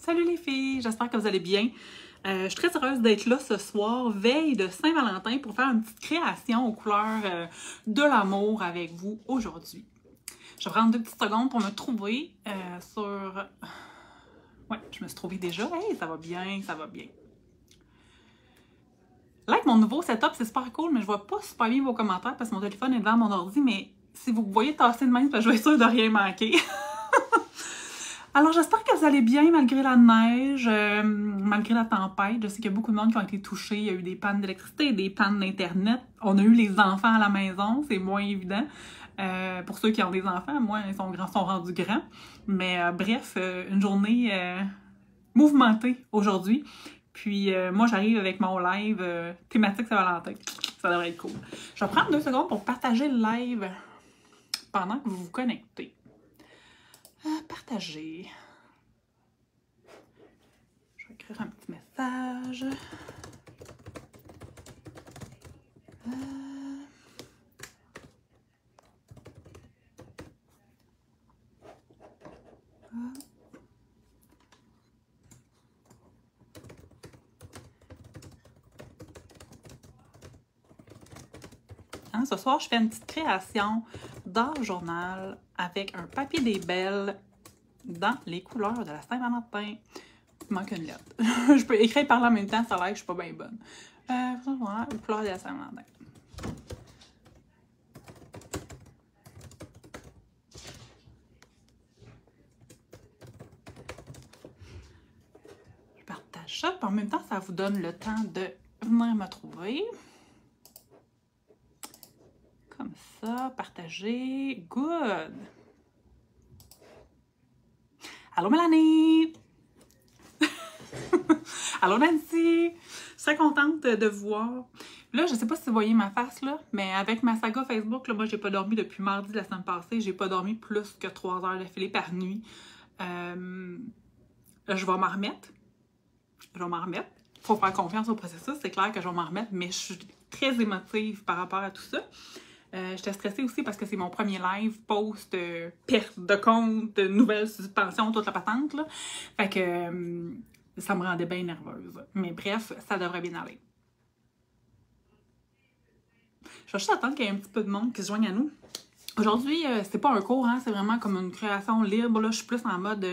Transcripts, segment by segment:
Salut les filles, j'espère que vous allez bien. Je suis très heureuse d'être là ce soir, veille de Saint-Valentin, pour faire une petite création aux couleurs de l'amour avec vous aujourd'hui. Je vais prendre 2 petites secondes pour me trouver sur... Ouais, je me suis trouvée déjà. Hey, ça va bien, ça va bien. Là, avec mon nouveau setup, c'est super cool, mais je vois pas super bien vos commentaires parce que mon téléphone est devant mon ordi, mais si vous voyez tasser de même, je vais être sûre de rien manquer. Alors, j'espère que vous allez bien malgré la neige, malgré la tempête. Je sais qu'il y a beaucoup de monde qui ont été touchés. Il y a eu des pannes d'électricité, des pannes d'Internet. On a eu les enfants à la maison, c'est moins évident. Pour ceux qui ont des enfants, moi, ils sont rendus grands. Mais bref, une journée mouvementée aujourd'hui. Puis moi, j'arrive avec mon live thématique Saint-Valentin. Ça devrait être cool. Je vais prendre 2 secondes pour partager le live pendant que vous vous connectez. Partager. Je vais écrire un petit message. Ce soir, je fais une petite création d'art journal avec un papier des belles dans les couleurs de la Saint-Valentin. Il manque une lettre. Je peux écrire par là en même temps, ça a l'air que je suis pas bien bonne. Voilà, les couleurs de la Saint-Valentin. Je partage ça, puis en même temps, ça vous donne le temps de venir me trouver. Comme ça, partager. Good! Allô Mélanie! Allô Nancy! Je suis très contente de vous voir. Là, je sais pas si vous voyez ma face, là, mais avec ma saga Facebook, là, moi, j'ai pas dormi depuis mardi de la semaine passée. J'ai pas dormi plus que 3 heures d'affilée par nuit. Je vais m'en remettre. Faut faire confiance au processus. C'est clair que je vais m'en remettre, mais je suis très émotive par rapport à tout ça. J'étais stressée aussi parce que c'est mon premier live post-perte de compte, nouvelle suspension, toute la patente, là. Fait que ça me rendait bien nerveuse. Mais bref, ça devrait bien aller. Je vais juste attendre qu'il y ait un petit peu de monde qui se joigne à nous. Aujourd'hui, c'est pas un cours, hein, c'est vraiment comme une création libre. Là, je suis plus en mode...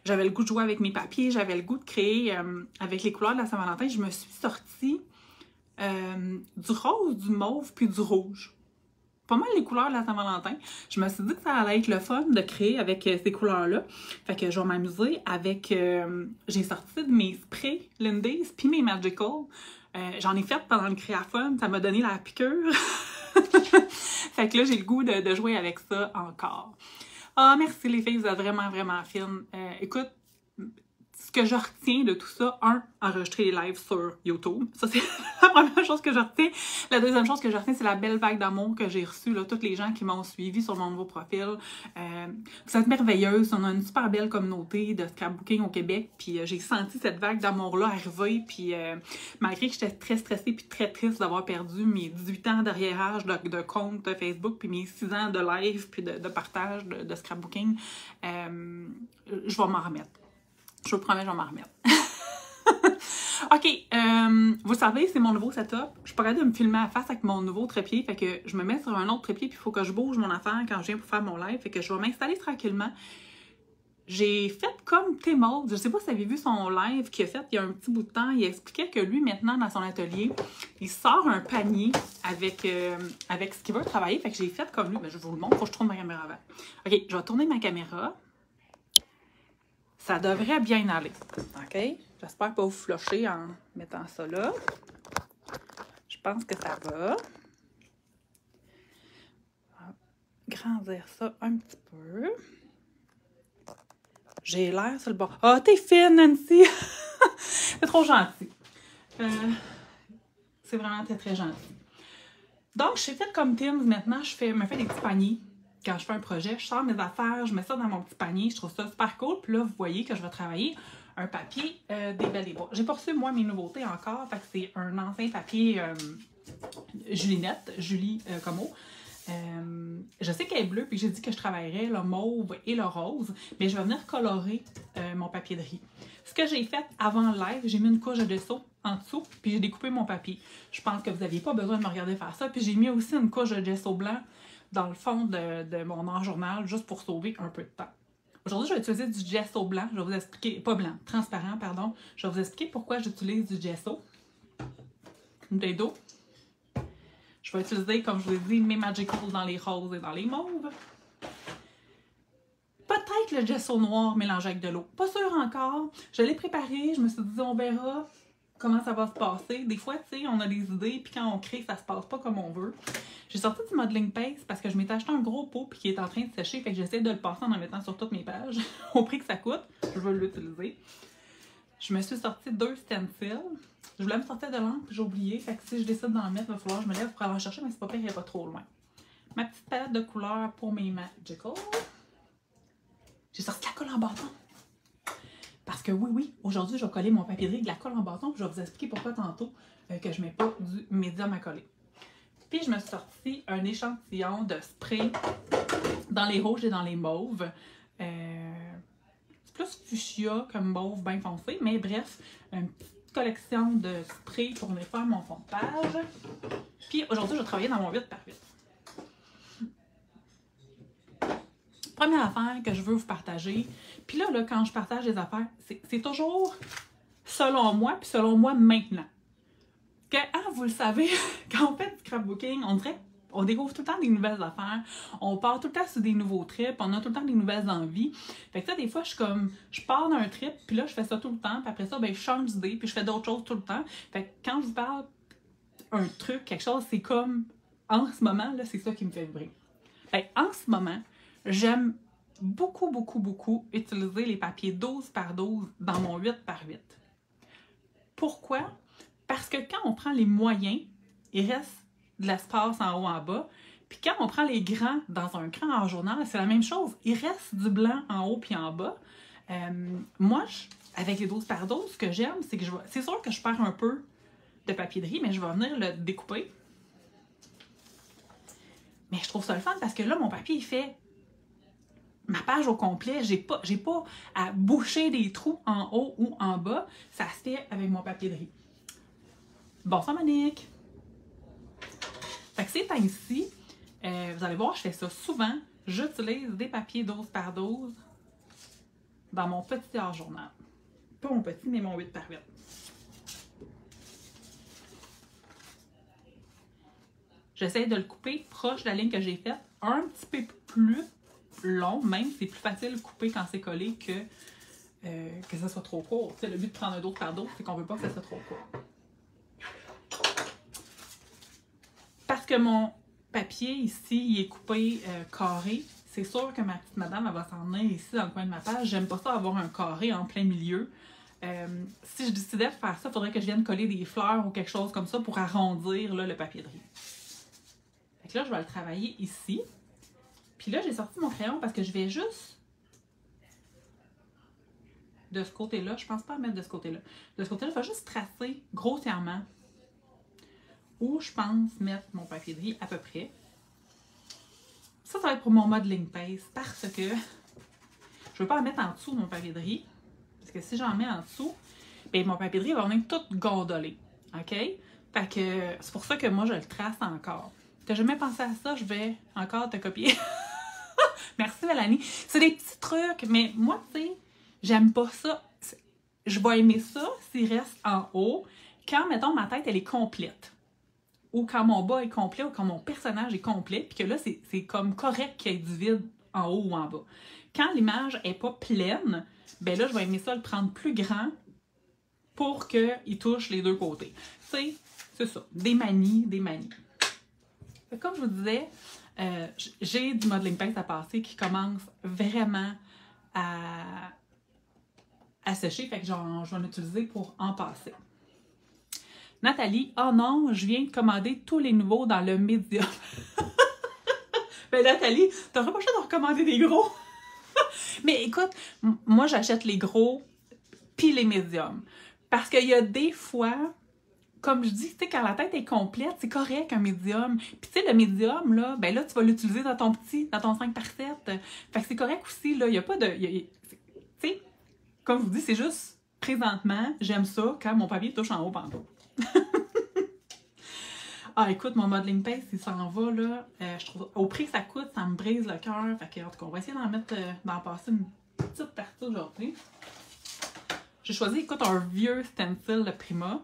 j'avais le goût de jouer avec mes papiers, j'avais le goût de créer avec les couleurs de la Saint-Valentin. Je me suis sortie du rose, du mauve puis du rouge. Pas mal les couleurs de la Saint-Valentin. Je me suis dit que ça allait être le fun de créer avec ces couleurs-là. Fait que je vais m'amuser avec... j'ai sorti de mes sprays Lindy's puis mes Magical. J'en ai fait pendant le créaphone. Ça m'a donné la piqûre. Fait que là, j'ai le goût de jouer avec ça encore. Ah, merci les filles, vous êtes vraiment, vraiment fines. Écoute, ce que je retiens de tout ça, enregistrer les lives sur YouTube. Ça, c'est la première chose que je retiens. La deuxième chose que je retiens, c'est la belle vague d'amour que j'ai reçue, là, toutes les gens qui m'ont suivi sur mon nouveau profil. Vous êtes merveilleuses. On a une super belle communauté de scrapbooking au Québec, puis j'ai senti cette vague d'amour-là arriver, puis malgré que j'étais très stressée puis très triste d'avoir perdu mes 18 ans d'arriérage de compte Facebook, puis mes 6 ans de live, puis de partage de scrapbooking, je vais m'en remettre. Je vous promets, je vais m'en remettre. OK, vous savez, c'est mon nouveau setup. Je suis pas capable de me filmer à la face avec mon nouveau trépied. Fait que je me mets sur un autre trépied, puis il faut que je bouge mon affaire quand je viens pour faire mon live. Fait que je vais m'installer tranquillement. J'ai fait comme T-Mode. Je sais pas si vous avez vu son live qu'il a fait il y a un petit bout de temps. Il expliquait que lui, maintenant, dans son atelier, il sort un panier avec ce qu'il veut travailler. Fait que j'ai fait comme lui. Ben, je vous le montre. Faut que je tourne ma caméra avant. OK, je vais tourner ma caméra. Ça devrait bien aller. OK? J'espère pas vous flusher en mettant ça là. Je pense que ça va. Grandir ça un petit peu. J'ai l'air sur le bord. Ah, t'es fine, Nancy! C'est trop gentil. C'est vraiment très, très gentil. Donc, je suis faite comme Tim's maintenant. Je me fais des petits paniers. Quand je fais un projet, je sors mes affaires, je mets ça dans mon petit panier. Je trouve ça super cool. Puis là, vous voyez que je vais travailler un papier des Belles et Bois. J'ai pas reçu, moi, mes nouveautés encore. Fait que c'est un ancien papier Julie Comeau. Je sais qu'elle est bleue, puis j'ai dit que je travaillerais le mauve et le rose, mais je vais venir colorer mon papier de riz. Ce que j'ai fait avant le live, j'ai mis une couche de gesso en dessous, puis j'ai découpé mon papier. Je pense que vous n'aviez pas besoin de me regarder faire ça, puis j'ai mis aussi une couche de gesso blanc dans le fond de mon enjournal, juste pour sauver un peu de temps. Aujourd'hui, je vais utiliser du gesso blanc. Je vais vous expliquer, pas blanc, transparent, pardon. Je vais vous expliquer pourquoi j'utilise du gesso. Une bouteille d'eau. Je vais utiliser, comme je vous ai dit, mes Magical dans les roses et dans les mauves. Peut-être le gesso noir mélangé avec de l'eau. Pas sûr encore. Je l'ai préparé. Je me suis dit, on verra comment ça va se passer. Des fois, tu sais, on a des idées, puis quand on crée, ça se passe pas comme on veut. J'ai sorti du modeling paste parce que je m'étais acheté un gros pot puis qui est en train de sécher, fait que j'essaie de le passer en mettant sur toutes mes pages. Au prix que ça coûte, je veux l'utiliser. Je me suis sorti 2 stencils. Je voulais me sortir de l'encre, j'ai oublié, fait que si je décide d'en mettre, il va falloir que je me lève pour aller en chercher, mais c'est pas pire, elle est pas trop loin. Ma petite palette de couleurs pour mes Magical. J'ai sorti la colle en bâton. Parce que oui, aujourd'hui, je vais coller mon papier de riz avec de la colle en bâton, puis je vais vous expliquer pourquoi tantôt que je mets pas du médium à coller. Puis je me suis sorti un échantillon de spray dans les rouges et dans les mauves. C'est plus fuchsia comme mauve bien foncé, mais bref, une petite collection de spray pour venir faire mon fond de page. Puis aujourd'hui, je vais travailler dans mon 8x8. Première affaire que je veux vous partager, puis là quand je partage des affaires, c'est toujours selon moi, puis selon moi maintenant. Que, vous le savez, quand on fait du scrapbooking, on découvre tout le temps des nouvelles affaires, on part tout le temps sur des nouveaux trips, on a tout le temps des nouvelles envies. Fait que ça, des fois, je pars d'un trip, puis là, je fais ça tout le temps, puis après ça, ben, je change d'idée, puis je fais d'autres choses tout le temps. Fait que quand je vous parle un truc, quelque chose, c'est comme, en ce moment, là, c'est ça qui me fait vibrer. Fait que, en ce moment, j'aime beaucoup utiliser les papiers 12x12 dans mon 8x8. Pourquoi? Parce que quand on prend les moyens, il reste de l'espace en haut en bas. Puis quand on prend les grands dans un grand enjournal, c'est la même chose. Il reste du blanc en haut puis en bas. Moi, avec les 12x12, ce que j'aime, c'est que c'est sûr que je perds un peu de papier de riz, mais je vais venir le découper. Mais je trouve ça le fun parce que là, mon papier, il fait ma page au complet. J'ai pas à boucher des trous en haut ou en bas. Ça se fait avec mon papier de riz. Bonsoir Monique! Fait que ces temps-ci, vous allez voir, je fais ça souvent. J'utilise des papiers 12x12 dans mon petit journal. Pas mon petit, mais mon 8x8. J'essaie de le couper proche de la ligne que j'ai faite. Un petit peu plus long, même. C'est plus facile de couper quand c'est collé que ça soit trop court. T'sais, le but de prendre un 12x12, c'est qu'on veut pas que ça soit trop court. Parce que mon papier ici, il est coupé carré, c'est sûr que ma petite madame, elle va s'en venir ici dans le coin de ma page. J'aime pas ça avoir un carré en plein milieu. Si je décidais de faire ça, il faudrait que je vienne coller des fleurs ou quelque chose comme ça pour arrondir là, le papier de riz. Fait que là, je vais le travailler ici. Puis là, j'ai sorti mon crayon parce que je vais juste de ce côté-là. Je pense pas à mettre de ce côté-là. De ce côté-là, je vais juste tracer grossièrement où je pense mettre mon papier de riz à peu près. Ça va être pour mon modeling paste parce que je ne veux pas en mettre en dessous de mon papier de riz. Parce que si j'en mets en dessous, bien, mon papier de riz va venir tout gondoler. OK? Fait que c'est pour ça que moi, je le trace encore. T'as jamais pensé à ça? Je vais encore te copier. Merci Mélanie. C'est des petits trucs, mais moi, tu sais, j'aime pas ça. Je vais aimer ça s'il reste en haut. Quand, mettons, ma tête, elle est complète. Ou quand mon bas est complet, ou quand mon personnage est complet, puis que là, c'est comme correct qu'il y ait du vide en haut ou en bas. Quand l'image n'est pas pleine, ben là, je vais aimer ça le prendre plus grand pour qu'il touche les deux côtés. Tu sais, c'est ça. Des manies, des manies. Comme je vous disais, j'ai du modeling paste à passer qui commence vraiment à sécher, fait que je vais en utiliser pour en passer. Nathalie, oh non, je viens de commander tous les nouveaux dans le médium. Ben Nathalie, t'aurais pas le choix de recommander des gros. Mais écoute, moi j'achète les gros puis les médiums. Parce qu'il y a des fois comme je dis, tu sais, quand la tête est complète, c'est correct un médium. Puis tu sais, le médium, là, ben là, tu vas l'utiliser dans ton 5x7. Fait que c'est correct aussi, là. Il n'y a pas de... Tu sais, comme je vous dis, c'est juste, présentement, j'aime ça quand mon papier touche en haut, en bas. Ah, écoute, mon modeling paste, il s'en va, là. Je trouve, au prix que ça coûte, ça me brise le cœur. Fait que, en tout cas, on va essayer d'en passer une petite partie aujourd'hui. J'ai choisi, écoute, un vieux stencil de Prima.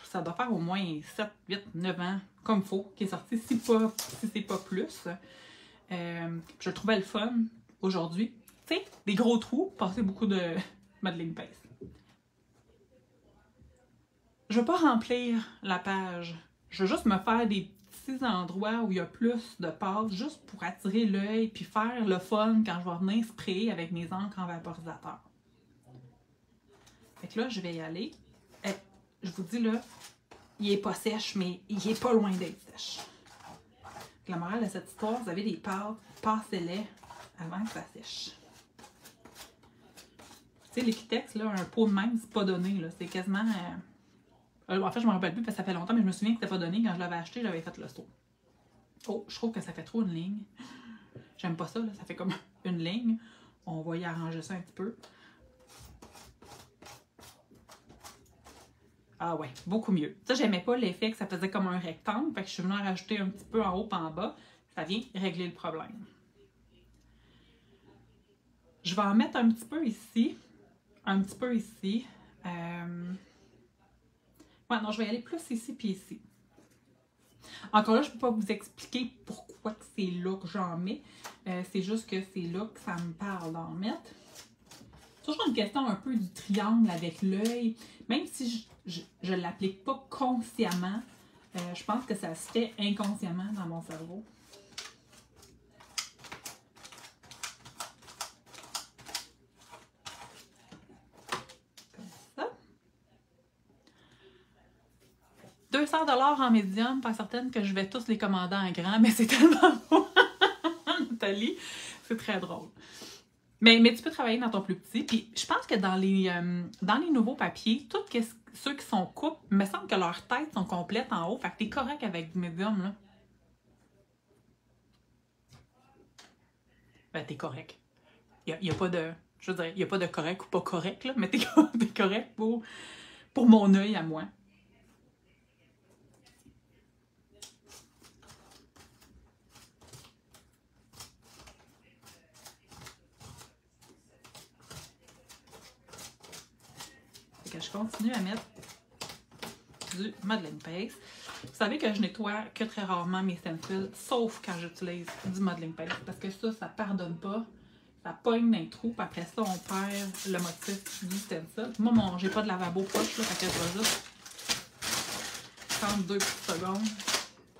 Ça doit faire au moins 7, 8, 9 ans, comme il faut, qui est sorti, si c'est pas plus. Je le trouvais le fun aujourd'hui. Tu sais, des gros trous, passer beaucoup de modeling paste. Je veux pas remplir la page. Je veux juste me faire des petits endroits où il y a plus de pâte, juste pour attirer l'œil puis faire le fun quand je vais venir sprayer avec mes encres en vaporisateur. Fait que là, je vais y aller. Je vous dis là, il est pas sèche, mais il est pas loin d'être sèche. La morale de cette histoire, vous avez des pâtes, passez-les avant que ça sèche. Tu sais, l'Equitex, là, un pot de même, c'est pas donné, là. C'est quasiment... en fait, je me rappelle plus parce que ça fait longtemps, mais je me souviens que c'était pas donné. Quand je l'avais acheté, j'avais fait le saut. Oh, je trouve que ça fait trop une ligne. J'aime pas ça, là. Ça fait comme une ligne. On va y arranger ça un petit peu. Ah ouais, beaucoup mieux. Ça, j'aimais pas l'effet que ça faisait comme un rectangle. Fait que je suis venue en rajouter un petit peu en haut et en bas. Ça vient régler le problème. Je vais en mettre un petit peu ici. Un petit peu ici. Ouais, non, je vais y aller plus ici puis ici. Encore là, je ne peux pas vous expliquer pourquoi c'est là que j'en mets. C'est juste que c'est là que ça me parle d'en mettre. C'est toujours une question un peu du triangle avec l'œil. Même si je ne l'applique pas consciemment, je pense que ça se fait inconsciemment dans mon cerveau. Comme ça. 200 $ en médium, pas certaine que je vais tous les commander en grand, mais c'est tellement beau, Nathalie. C'est très drôle. Mais tu peux travailler dans ton plus petit. Puis je pense que dans les nouveaux papiers, tous ceux qui sont coupes, il me semble que leurs têtes sont complètes en haut. Fait que t'es correct avec du médium, là. Ben, t'es correct. Il y a pas de... Je veux dire, il n'y a pas de correct ou pas correct, là, mais t'es correct pour mon œil à moi. Fait que je continue à mettre du modeling paste. Vous savez que je nettoie que très rarement mes stencils, sauf quand j'utilise du modeling paste, parce que ça pardonne pas. Ça pogne dans les trous, puis après ça, on perd le motif du stencil. Moi, j'ai pas de lavabo poche, là, fait que je vais juste prendre 2 petites secondes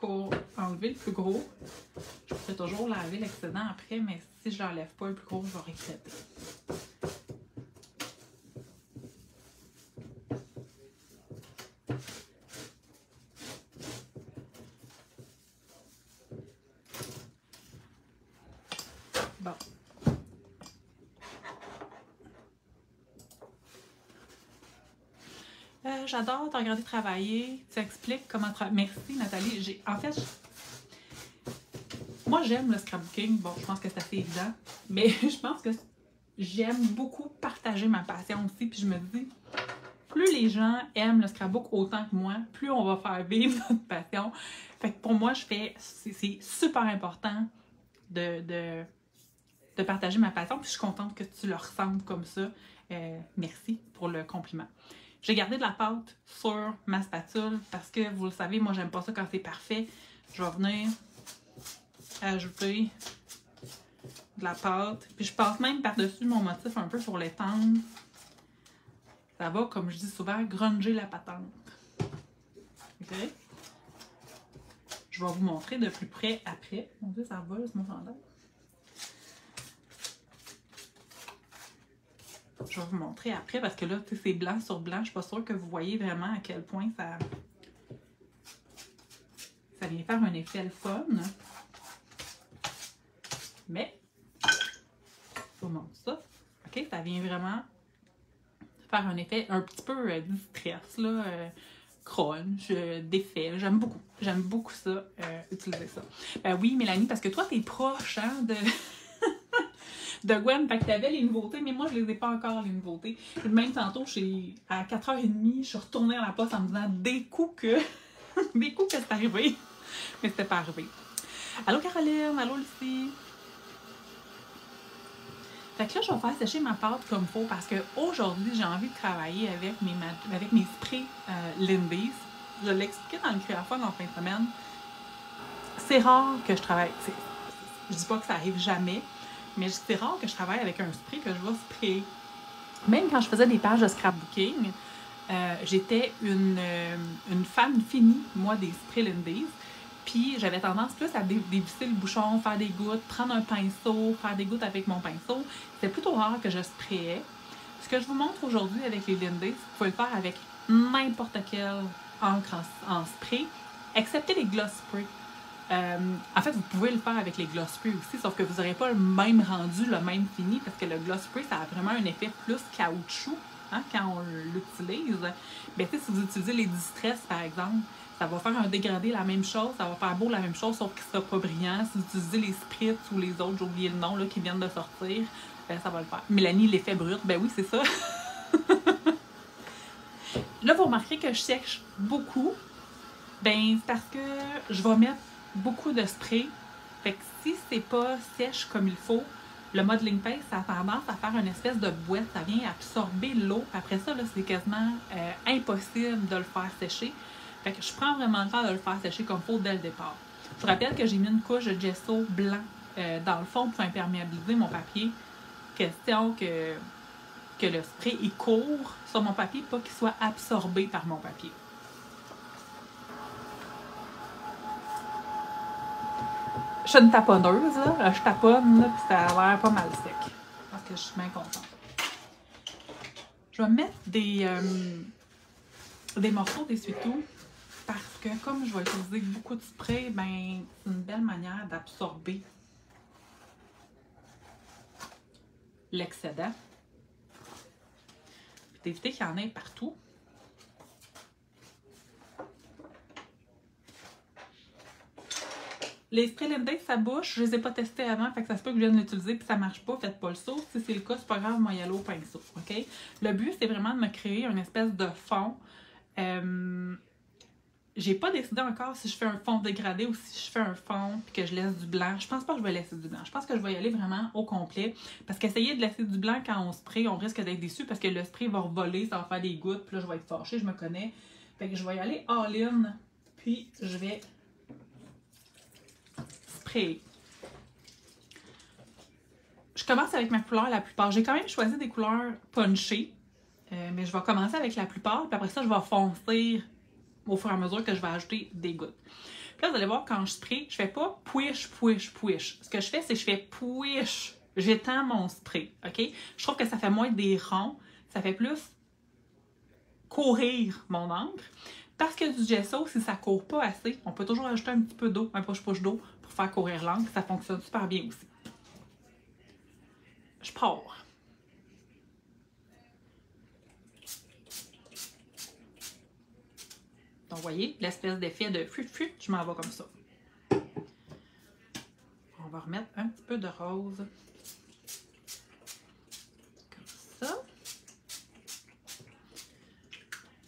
pour enlever le plus gros. Je pourrais toujours laver l'excédent après, mais si je l'enlève pas le plus gros, je vais regretter. Bon. J'adore te regarder travailler. Tu expliques comment travailler. Merci, Nathalie. En fait, moi, j'aime le scrapbooking. Bon, je pense que c'est assez évident. Mais je pense que j'aime beaucoup partager ma passion aussi. Puis je me dis, plus les gens aiment le scrapbook autant que moi, plus on va faire vivre notre passion. Fait que pour moi, c'est super important de partager ma passion. Puis je suis contente que tu le ressentes comme ça. Merci pour le compliment. J'ai gardé de la pâte sur ma spatule parce que, vous le savez, moi, j'aime pas ça quand c'est parfait. Je vais venir ajouter de la pâte. Puis je passe même par-dessus mon motif un peu pour l'étendre. Ça va, comme je dis souvent, grunger la patente. OK? Je vais vous montrer de plus près après. Mon Dieu, ça vole, c'est mon chandail. Je vais vous montrer après parce que là, c'est blanc sur blanc. Je suis pas sûre que vous voyez vraiment à quel point ça vient faire un effet le fun. Mais, je vous montre ça. OK, ça vient vraiment faire un effet un petit peu distress, là. crunch, d'effet. J'aime beaucoup. J'aime beaucoup ça, utiliser ça. Ben oui, Mélanie, parce que toi, t'es proche, hein, de Gwen, fait que t'avais les nouveautés, mais moi, je les ai pas encore, les nouveautés. Et même tantôt, à 4h30, je suis retournée à la poste en me disant des coups que c'est arrivé. Mais c'était pas arrivé. Allô, Caroline, allô, Lucie. Fait que là, je vais faire sécher ma pâte comme il faut parce qu'aujourd'hui, j'ai envie de travailler avec mes sprays Lindy's. Je l'ai expliqué dans le créaphone en fin de semaine. C'est rare que je travaille. Je dis pas que ça arrive jamais, mais c'est rare que je travaille avec un spray que je vais sprayer. Même quand je faisais des pages de scrapbooking, j'étais une fan finie, moi, des sprays Lindy's. Puis j'avais tendance plus à dévisser le bouchon, faire des gouttes, prendre un pinceau, faire des gouttes avec mon pinceau. C'était plutôt rare que je sprayais. Ce que je vous montre aujourd'hui avec les Lindy's, vous pouvez le faire avec n'importe quelle encre en spray, excepté les gloss spray. En fait, vous pouvez le faire avec les gloss spray aussi, sauf que vous n'aurez pas le même rendu, le même fini, parce que le gloss spray, ça a vraiment un effet plus caoutchouc, hein, quand on l'utilise. Ben, si vous utilisez les Distress, par exemple, ça va faire un dégradé, la même chose, ça va faire beau la même chose, sauf qu'il ne sera pas brillant. Si vous utilisez les Spritz ou les autres, j'ai oublié le nom, là, qui viennent de sortir, ben, ça va le faire. Mélanie, l'effet brut, ben oui, c'est ça. Là, vous remarquerez que je sèche beaucoup. Ben, c'est parce que je vais mettre beaucoup de spray. Fait que si c'est pas sèche comme il faut, le modeling paste, ça a tendance à faire une espèce de boîte. Ça vient absorber l'eau. Après ça, là, c'est quasiment impossible de le faire sécher. Fait que je prends vraiment le temps de le faire sécher comme il faut dès le départ. Je vous rappelle que j'ai mis une couche de gesso blanc dans le fond pour imperméabiliser mon papier. Question que le spray il court sur mon papier, pas qu'il soit absorbé par mon papier. Je suis une taponneuse, là. Je taponne, là, puis ça a l'air pas mal sec. Parce que je suis bien contente. Je vais mettre des morceaux d'essuie-tout. Parce que comme je vais utiliser beaucoup de spray, ben c'est une belle manière d'absorber l'excédent. Puis d'éviter qu'il y en ait partout. Les sprays Lindy's, ça bouche. Je les ai pas testés avant, fait que ça se peut que je vienne l'utiliser puis ça marche pas. Faites pas le saut. Si c'est le cas, c'est pas grave, moi y aller au pinceau. OK? Le but, c'est vraiment de me créer une espèce de fond. J'ai pas décidé encore si je fais un fond dégradé ou si je fais un fond et que je laisse du blanc. Je pense pas que je vais laisser du blanc. Je pense que je vais y aller vraiment au complet. Parce qu'essayer de laisser du blanc quand on spray, on risque d'être déçu parce que le spray va revoler, ça va faire des gouttes. Puis là, je vais être fâchée, je me connais. Fait que je vais y aller all-in. Puis je vais sprayer. Je commence avec ma couleur la plupart. J'ai quand même choisi des couleurs punchées. Mais je vais commencer avec la plupart. Puis après ça, je vais foncer au fur et à mesure que je vais ajouter des gouttes. Puis là, vous allez voir, quand je spray, je fais pas push, push, push. Ce que je fais, c'est que je fais push. J'étends mon spray, OK? Je trouve que ça fait moins des ronds. Ça fait plus courir mon encre. Parce que du gesso, si ça ne court pas assez, on peut toujours ajouter un petit peu d'eau, un push-push d'eau pour faire courir l'encre. Ça fonctionne super bien aussi. Je pars. Donc, vous voyez, l'espèce d'effet de fut-fut, je m'en vais comme ça. On va remettre un petit peu de rose. Comme ça.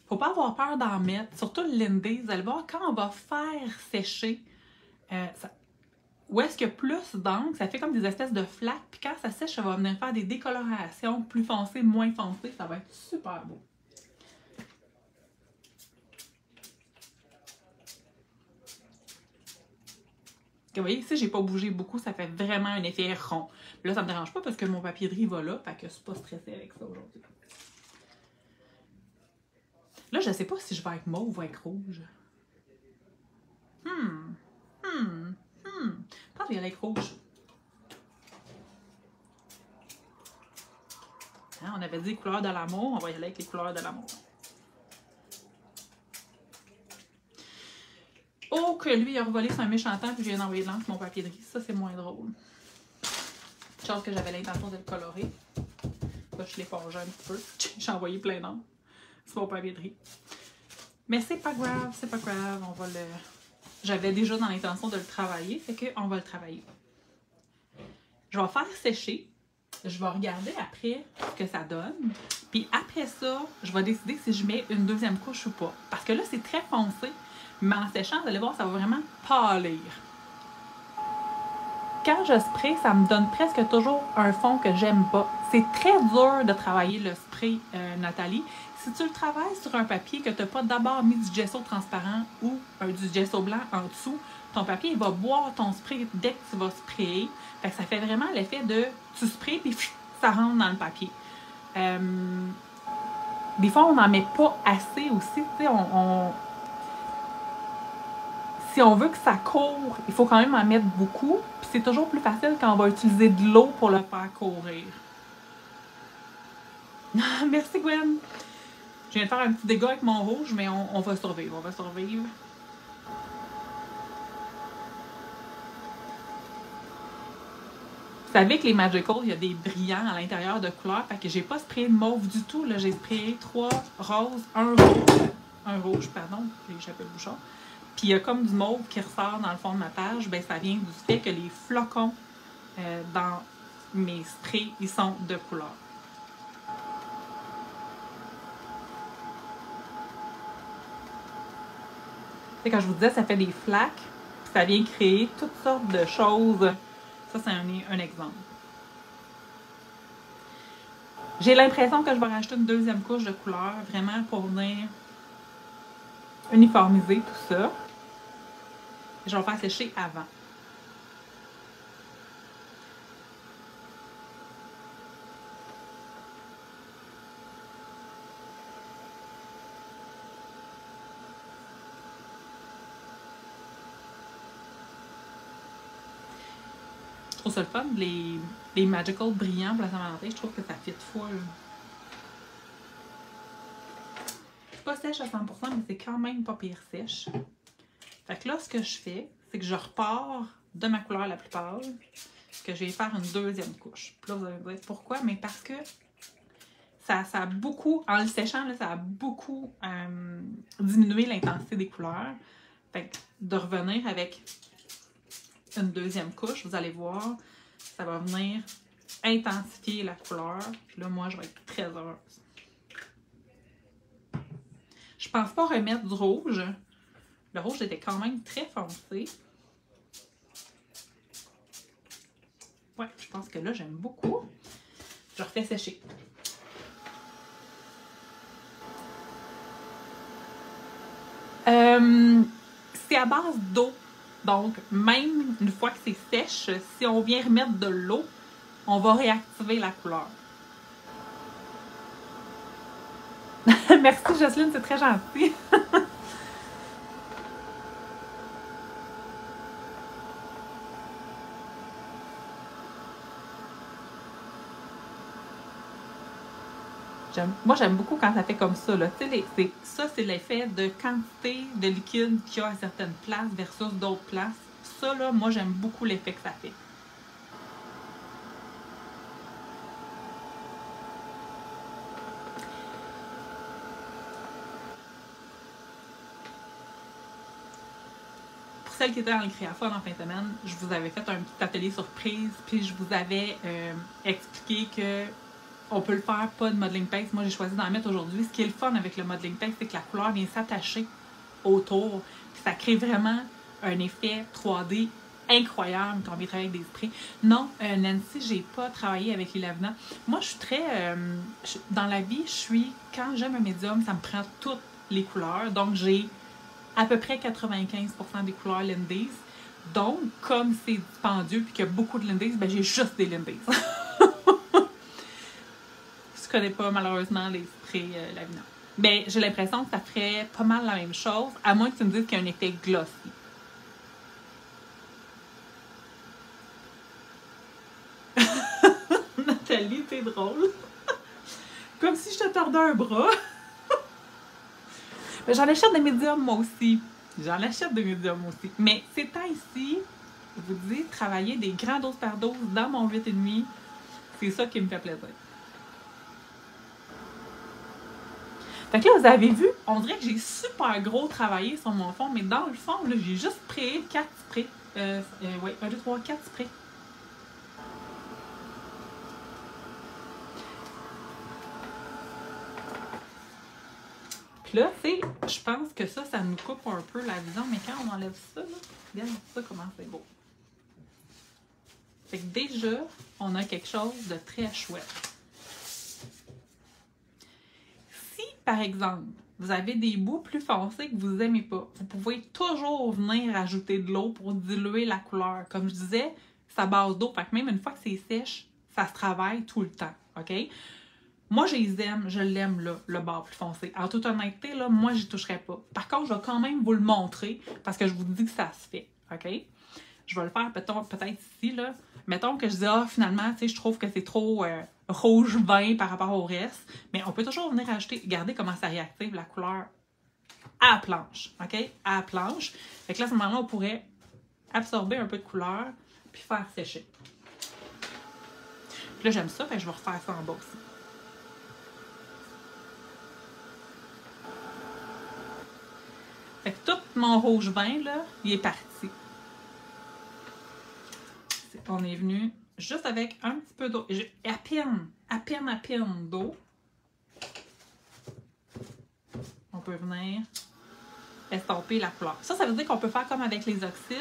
Faut pas avoir peur d'en mettre. Surtout le Lindy's, vous allez voir, quand on va faire sécher, où est-ce qu'il y a plus d'encre, ça fait comme des espèces de flaques. Puis quand ça sèche, ça va venir faire des décolorations plus foncées, moins foncées. Ça va être super beau. Vous voyez, ici, j'ai pas bougé beaucoup, ça fait vraiment un effet rond. Là, ça me dérange pas parce que mon papier de riz va là, fait que je suis pas stressée avec ça aujourd'hui. Là, je sais pas si je vais avec mauve ou avec rouge. Je pense que je vais aller avec rouge. Hein, on avait dit couleurs de l'amour, on va y aller avec les couleurs de l'amour. Oh, que lui, il a revolé sur un méchant temps puis je viens d'envoyer de l'encre sur mon papier de riz. Ça, c'est moins drôle. Chose que j'avais l'intention de le colorer. Là, je l'ai forgé un petit peu. J'ai envoyé plein d'encre sur mon papier de riz. Mais c'est pas grave, c'est pas grave. On va le... J'avais déjà dans l'intention de le travailler, fait qu'on va le travailler. Je vais faire sécher. Je vais regarder après ce que ça donne. Puis après ça, je vais décider si je mets une deuxième couche ou pas. Parce que là, c'est très foncé. Mais en séchant, vous allez voir, ça va vraiment pâlir. Quand je spray, ça me donne presque toujours un fond que j'aime pas. C'est très dur de travailler le spray, Nathalie. Si tu le travailles sur un papier que tu n'as pas d'abord mis du gesso transparent ou du gesso blanc en dessous, ton papier il va boire ton spray dès que tu vas sprayer. Fait que ça fait vraiment l'effet de tu sprays puis ça rentre dans le papier. Des fois, on n'en met pas assez aussi. Si on veut que ça court, il faut quand même en mettre beaucoup. Puis c'est toujours plus facile quand on va utiliser de l'eau pour le faire courir. Merci Gwen! Je viens de faire un petit dégât avec mon rouge, mais on va survivre. On va survivre. Vous savez que les Magical, il y a des brillants à l'intérieur de couleurs. Fait que j'ai pas sprayé de mauve du tout. J'ai sprayé 3 roses, un rouge, pardon. J'ai échappé le bouchon. Puis il y a comme du mauve qui ressort dans le fond de ma page. Ben, ça vient du fait que les flocons dans mes sprays, ils sont de couleur. Quand je vous disais, ça fait des flaques, puis ça vient créer toutes sortes de choses. Ça, c'est un exemple. J'ai l'impression que je vais rajouter une deuxième couche de couleur, vraiment pour venir uniformiser tout ça. Je vais le faire sécher avant. Je trouve ça le fun, les Magical brillants pour la Saint-Valentin. Je trouve que ça fit full. C'est pas sèche à 100%, mais c'est quand même pas pire sèche. Fait que là, ce que je fais, c'est que je repars de ma couleur la plus pâle, que je vais faire une deuxième couche. Puis là, vous allez me dire pourquoi, mais parce que ça a beaucoup, en le séchant, là, ça a beaucoup diminué l'intensité des couleurs. Fait que de revenir avec une deuxième couche, vous allez voir, ça va venir intensifier la couleur. Puis là, moi, je vais être très heureuse. Je pense pas remettre du rouge. Le rouge était quand même très foncé. Ouais, je pense que là, j'aime beaucoup. Je refais sécher. C'est à base d'eau. Donc, même une fois que c'est sèche, si on vient remettre de l'eau, on va réactiver la couleur. Merci Jocelyne, c'est très gentil. Moi, j'aime beaucoup quand ça fait comme ça. Là. Ça, c'est l'effet de quantité de liquide qu'il y a à certaines places versus d'autres places. Ça, là, moi, j'aime beaucoup l'effet que ça fait. Pour celles qui étaient dans les créaphone en fin de semaine, je vous avais fait un petit atelier surprise, puis je vous avais expliqué que on peut le faire pas de modeling paste. Moi, j'ai choisi d'en mettre aujourd'hui. Ce qui est le fun avec le modeling paste, c'est que la couleur vient s'attacher autour. Puis ça crée vraiment un effet 3D incroyable quand on vient travailler avec des sprays. Non, Nancy, j'ai pas travaillé avec les lavenants. Moi, je suis très... dans la vie, quand j'aime un médium, ça me prend toutes les couleurs. Donc, j'ai à peu près 95% des couleurs Lindy's. Donc, comme c'est dispendieux et qu'il y a beaucoup de Lindy's, ben j'ai juste des Lindy's. Je connais pas malheureusement les sprays laminants. Ben, j'ai l'impression que ça ferait pas mal la même chose, à moins que tu me dises qu'il y a un effet glossy. Nathalie, t'es drôle. Comme si je te tordais un bras. Ben, j'en achète des médiums moi aussi. J'en achète des médiums aussi. Mais ces temps-ci, je vous dis, travailler des grands doses par dose dans mon 8,5, c'est ça qui me fait plaisir. Fait que là, vous avez vu, on dirait que j'ai super gros travaillé sur mon fond, mais dans le fond, là, j'ai juste sprayé 4 sprays. Oui, 1, 2, 3, 4 sprays. Puis là, tu sais, je pense que ça nous coupe un peu la vision, mais quand on enlève ça, là, regarde ça comment c'est beau. Fait que déjà, on a quelque chose de très chouette. Si, par exemple, vous avez des bouts plus foncés que vous n'aimez pas, vous pouvez toujours venir ajouter de l'eau pour diluer la couleur. Comme je disais, c'est à base d'eau, fait que même une fois que c'est sèche, ça se travaille tout le temps, OK? Moi, je l'aime, là, le bord plus foncé. En toute honnêteté, là, moi, j'y toucherai pas. Par contre, je vais quand même vous le montrer parce que je vous dis que ça se fait, OK? Je vais le faire peut-être ici, là. Mettons que je dis, ah, finalement, tu sais, je trouve que c'est trop rouge vin par rapport au reste. Mais on peut toujours venir ajouter, regardez comment ça réactive la couleur à la planche, OK? À la planche. Fait que là, à ce moment-là, on pourrait absorber un peu de couleur puis faire sécher. Puis là, j'aime ça, fait que je vais refaire ça en bas aussi. Fait que tout mon rouge vin, là, il est parti. On est venu juste avec un petit peu d'eau. À peine d'eau. On peut venir estomper la couleur. Ça veut dire qu'on peut faire comme avec les oxydes.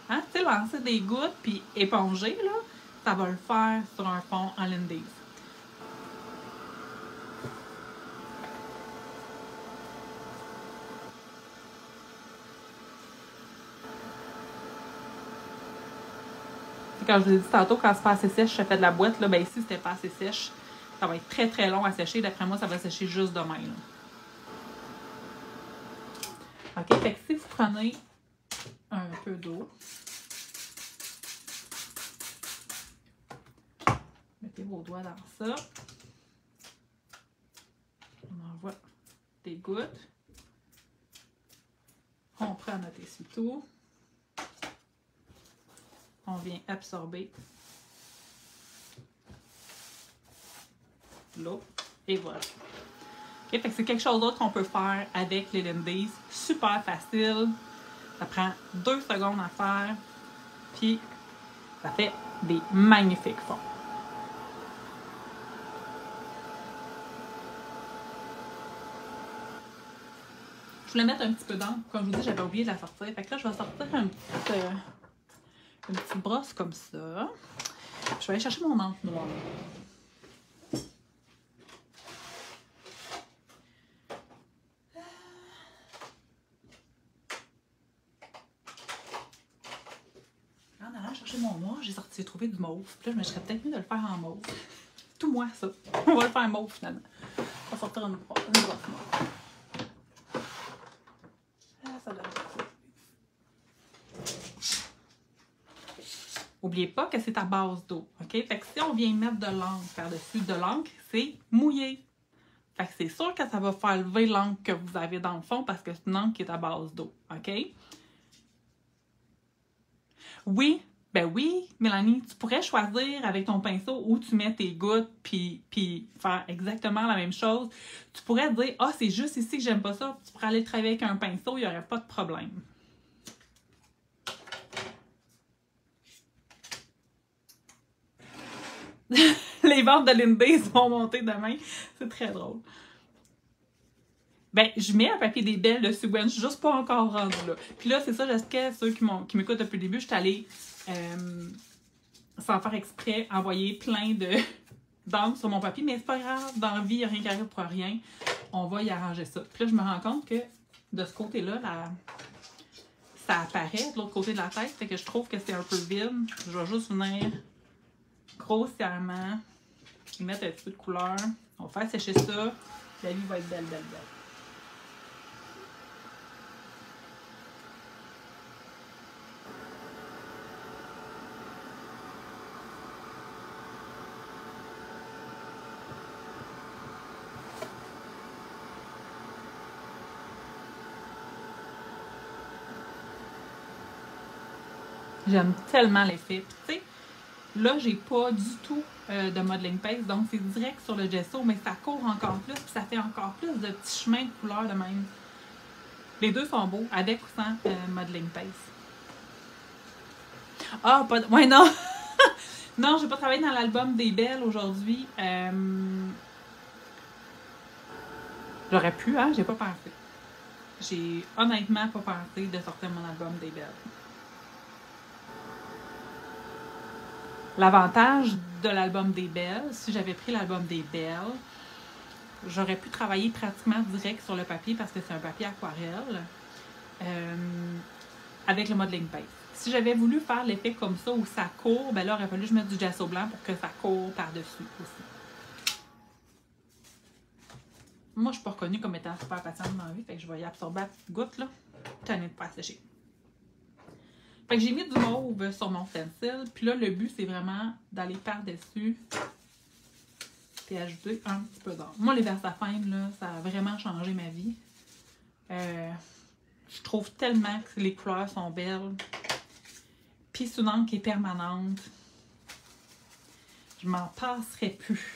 Hein? Tu sais, lancer des gouttes puis éponger, là, ça va le faire sur un fond en Lindy's. Quand je vous ai dit tantôt, quand c'est pas assez sèche, je fais de la boîte, là, ben ici, c'était pas assez sèche. Ça va être très très long à sécher. D'après moi, ça va sécher juste demain. Là. OK? Fait que si vous prenez un peu d'eau, mettez vos doigts dans ça. On envoie des gouttes. On prend notre essuie-tout. On vient absorber l'eau. Et voilà. Okay, fait que c'est quelque chose d'autre qu'on peut faire avec les Lindy's. Super facile. Ça prend 2 secondes à faire. Puis, ça fait des magnifiques fonds. Je voulais mettre un petit peu d'encre. Comme je vous dis, j'avais oublié de la sortir. Fait que là, je vais sortir une petite brosse comme ça. Je vais aller chercher mon encre noire. En allant chercher mon noir, j'ai trouvé du mauve. Puis là, je me serais peut-être mieux de le faire en mauve. Tout moi, ça. On va le faire en mauve, finalement. On va sortir une brosse noire. N'oubliez pas que c'est à base d'eau, OK? Fait que si on vient mettre de l'encre par-dessus de l'encre, c'est mouillé. Fait que c'est sûr que ça va faire lever l'encre que vous avez dans le fond parce que c'est une encre qui est à base d'eau, OK? Oui, ben oui, Mélanie, tu pourrais choisir avec ton pinceau où tu mets tes gouttes puis faire exactement la même chose. Tu pourrais dire, ah, c'est juste ici que j'aime pas ça. Tu pourrais aller travailler avec un pinceau, il n'y aurait pas de problème. Les ventes de Lindy's vont monter demain. C'est très drôle. Ben, je mets un papier d'ébène dessus, Gwen. Je suis juste pas encore rendue là. Puis là, c'est ça, j'espère ceux qui m'écoutent depuis le début, je suis allée, sans faire exprès, envoyer plein d'encre sur mon papier. Mais c'est pas grave, dans la vie, il n'y a rien qui arrive pour rien. On va y arranger ça. Puis là, je me rends compte que de ce côté-là, ça apparaît de l'autre côté de la tête. Fait que je trouve que c'est un peu vide. Je vais juste venir grossièrement mettre un petit peu de couleur. On va faire sécher ça. La vie va être belle, belle, belle. J'aime tellement l'effet. Tu sais, Là, j'ai pas du tout de modeling paste, donc c'est direct sur le gesso, mais ça court encore plus, puis ça fait encore plus de petits chemins de couleurs de même. Les deux sont beaux, avec ou sans modeling paste. Ah, pas de... Ouais, non! Non, j'ai pas travaillé dans l'album des Belles aujourd'hui. J'aurais pu, hein? J'ai pas pensé. J'ai honnêtement pas pensé de sortir mon album des Belles. L'avantage de l'album des Belles, si j'avais pris l'album des Belles, j'aurais pu travailler pratiquement direct sur le papier parce que c'est un papier aquarelle avec le modeling paste. Si j'avais voulu faire l'effet comme ça où ça court, ben là, il aurait fallu que je mette du gesso blanc pour que ça court par-dessus aussi. Moi, je suis pas reconnue comme étant super patiente dans la vie, fait que je vais y absorber la petite goutte, là. Tenez de faire sécher. Fait que j'ai mis du mauve sur mon stencil, puis là, le but, c'est vraiment d'aller par-dessus et ajouter un petit peu d'or. Moi, les VersaFine, là, ça a vraiment changé ma vie. Je trouve tellement que les couleurs sont belles. Puis c'est une encre qui est permanente. Je m'en passerai plus.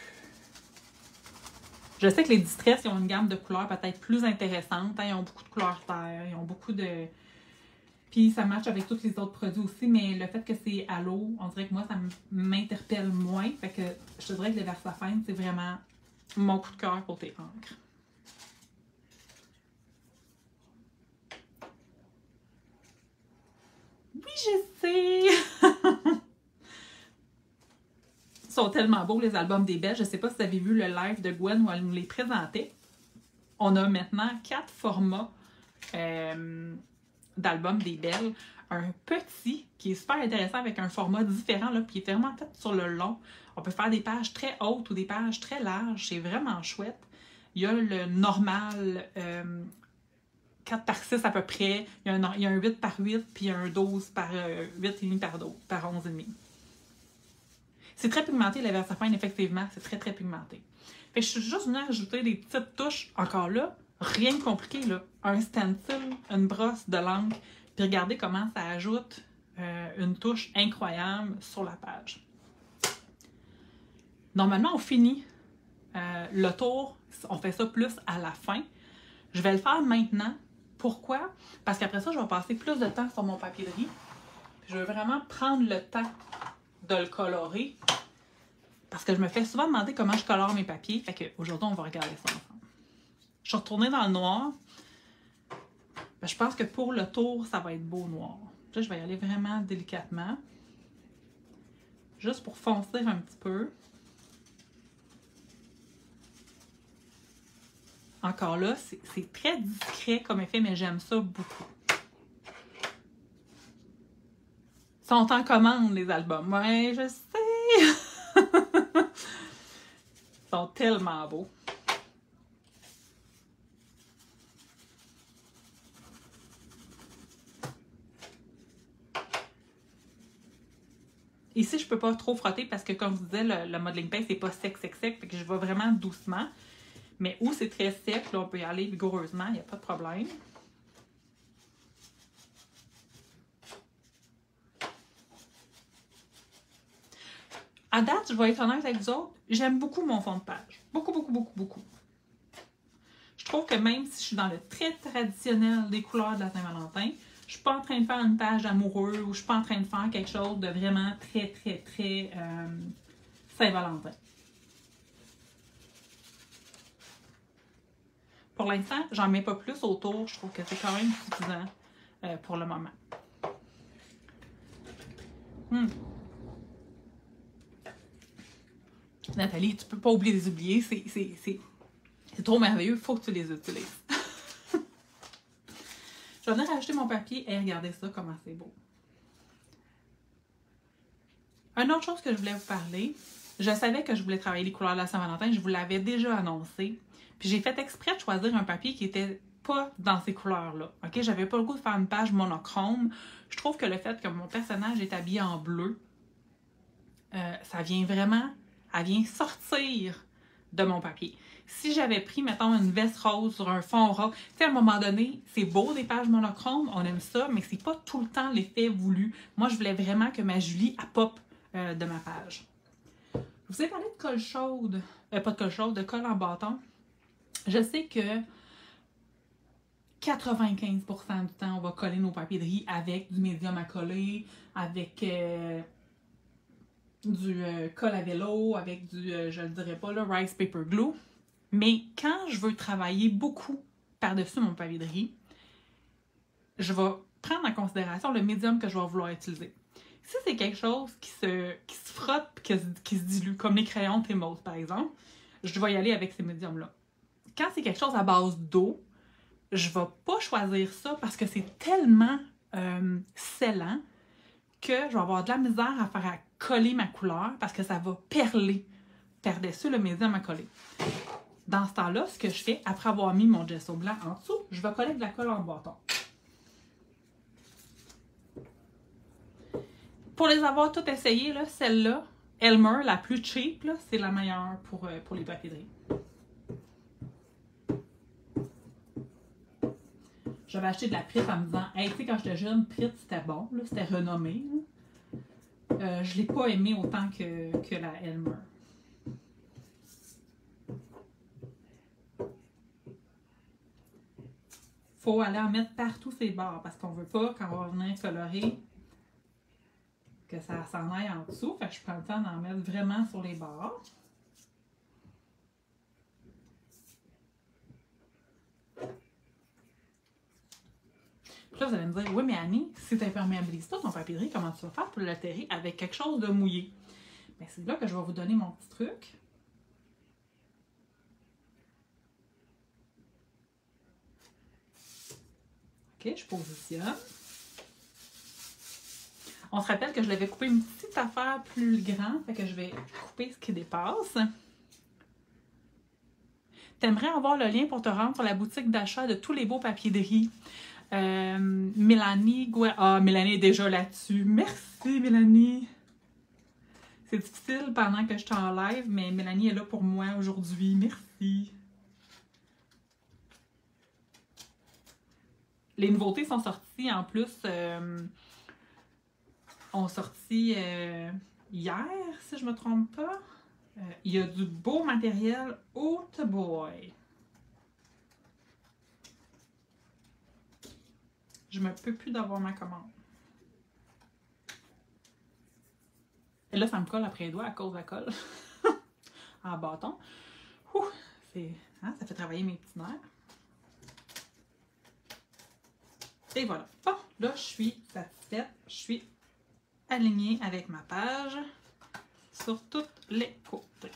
Je sais que les Distress, ils ont une gamme de couleurs peut-être plus intéressante. Hein? Ils ont beaucoup de couleurs terre, ils ont beaucoup de... Puis ça matche avec tous les autres produits aussi, mais le fait que c'est à l'eau, on dirait que moi, ça m'interpelle moins. Fait que je te dirais que les VersaFine, c'est vraiment mon coup de cœur pour tes encres. Oui, je sais! Ils sont tellement beaux, les albums des Belles. Je ne sais pas si vous avez vu le live de Gwen où elle nous les présentait. On a maintenant 4 formats d'albums des Belles. Un petit qui est super intéressant avec un format différent, là, qui est vraiment fait sur le long. On peut faire des pages très hautes ou des pages très larges. C'est vraiment chouette. Il y a le normal 4 par 6 à peu près. Il y a un 8 par 8 puis un 12 par 8,5 par 11,5. C'est très pigmenté, la VersaFine, effectivement. C'est très, très pigmenté. Fait que je suis juste venue ajouter des petites touches. Encore là, rien de compliqué, là. Un stencil, une brosse de l'encre. Puis regardez comment ça ajoute une touche incroyable sur la page. Normalement, on finit le tour. On fait ça plus à la fin. Je vais le faire maintenant. Pourquoi? Parce qu'après ça, je vais passer plus de temps sur mon papier de riz. Je veux vraiment prendre le temps de le colorer. Parce que je me fais souvent demander comment je colore mes papiers. Fait qu'aujourd'hui, on va regarder ça ensemble. Je suis retournée dans le noir. Ben, je pense que pour le tour, ça va être beau noir. Là, je vais y aller vraiment délicatement. Juste pour foncer un petit peu. Encore là, c'est très discret comme effet, mais j'aime ça beaucoup. Ils sont en commande, les albums. Ouais, je sais! Ils sont tellement beaux. Ici, je ne peux pas trop frotter parce que, comme je vous disais, le modeling paste n'est pas sec. Fait que je vais vraiment doucement. Mais où c'est très sec, là, on peut y aller vigoureusement, il n'y a pas de problème. À date, je vais être honnête avec vous autres, j'aime beaucoup mon fond de page. Beaucoup, beaucoup, beaucoup, beaucoup. Je trouve que même si je suis dans le très traditionnel des couleurs de la Saint-Valentin, je suis pas en train de faire une page amoureux ou je suis pas en train de faire quelque chose de vraiment très, très, très Saint-Valentin. Pour l'instant, j'en mets pas plus autour. Je trouve que c'est quand même suffisant pour le moment. Nathalie, tu peux pas oublier de les oublier. C'est trop merveilleux. Il faut que tu les utilises. Je vais venir rajouter mon papier et regardez ça, comment c'est beau. Une autre chose que je voulais vous parler, je savais que je voulais travailler les couleurs de la Saint-Valentin. Je vous l'avais déjà annoncé. Puis j'ai fait exprès de choisir un papier qui était pas dans ces couleurs-là. OK? J'avais pas le goût de faire une page monochrome. Je trouve que le fait que mon personnage est habillé en bleu, ça vient vraiment... Elle vient sortir de mon papier. Si j'avais pris, mettons, une veste rose sur un fond rose, tu sais, à un moment donné, c'est beau des pages monochromes, on aime ça, mais c'est pas tout le temps l'effet voulu. Moi, je voulais vraiment que ma Julie, elle pop de ma page. Je vous ai parlé de colle chaude, pas de colle chaude, de colle en bâton. Je sais que 95% du temps, on va coller nos papiers de riz avec du médium à coller, avec du colle à vélo, avec du, je le dirais pas, le rice paper glue. Mais quand je veux travailler beaucoup par-dessus mon papier de riz, je vais prendre en considération le médium que je vais vouloir utiliser. Si c'est quelque chose qui se frotte et qui se dilue, comme les crayons Thémos par exemple, je vais y aller avec ces médiums-là. Quand c'est quelque chose à base d'eau, je ne vais pas choisir ça parce que c'est tellement scellant que je vais avoir de la misère à faire à coller ma couleur parce que ça va perler par-dessus le médium à coller. Dans ce temps-là, ce que je fais, après avoir mis mon gesso blanc en dessous, je vais coller de la colle en bâton. Pour les avoir toutes essayées, celle-là, Elmer, la plus cheap, c'est la meilleure pour les papiers de riz. J'avais acheté de la Pritt en me disant, hey, tu sais, quand j'étais jeune, Pritt c'était bon, c'était renommé. Je ne l'ai pas aimé autant que la Elmer. Il faut aller en mettre partout ses bords parce qu'on ne veut pas, quand on va venir colorer, que ça s'en aille en dessous. Fait que je prends le temps d'en mettre vraiment sur les bords. Puis là, vous allez me dire, oui, mais Annie, si tu imperméabilises tout ton papier de riz, comment tu vas faire pour l'altérer avec quelque chose de mouillé? Bien, c'est là que je vais vous donner mon petit truc. OK, je positionne. On se rappelle que je l'avais coupé une petite affaire plus grande, fait que je vais couper ce qui dépasse. T'aimerais avoir le lien pour te rendre sur la boutique d'achat de tous les beaux papiers de riz. Mélanie, Mélanie est déjà là-dessus. Merci, Mélanie. C'est difficile pendant que je suis en live, mais Mélanie est là pour moi aujourd'hui. Merci. Les nouveautés sont sorties en plus. Ont sorti hier, si je ne me trompe pas. Il y a du beau matériel. Oh boy! Je ne me peux plus d'avoir ma commande. Et là, ça me colle après les doigts à cause de la colle. En bâton. Ça fait travailler mes petits nerfs. Et voilà. Bon, là, je suis satisfaite. Je suis alignée avec ma page sur tous les côtés.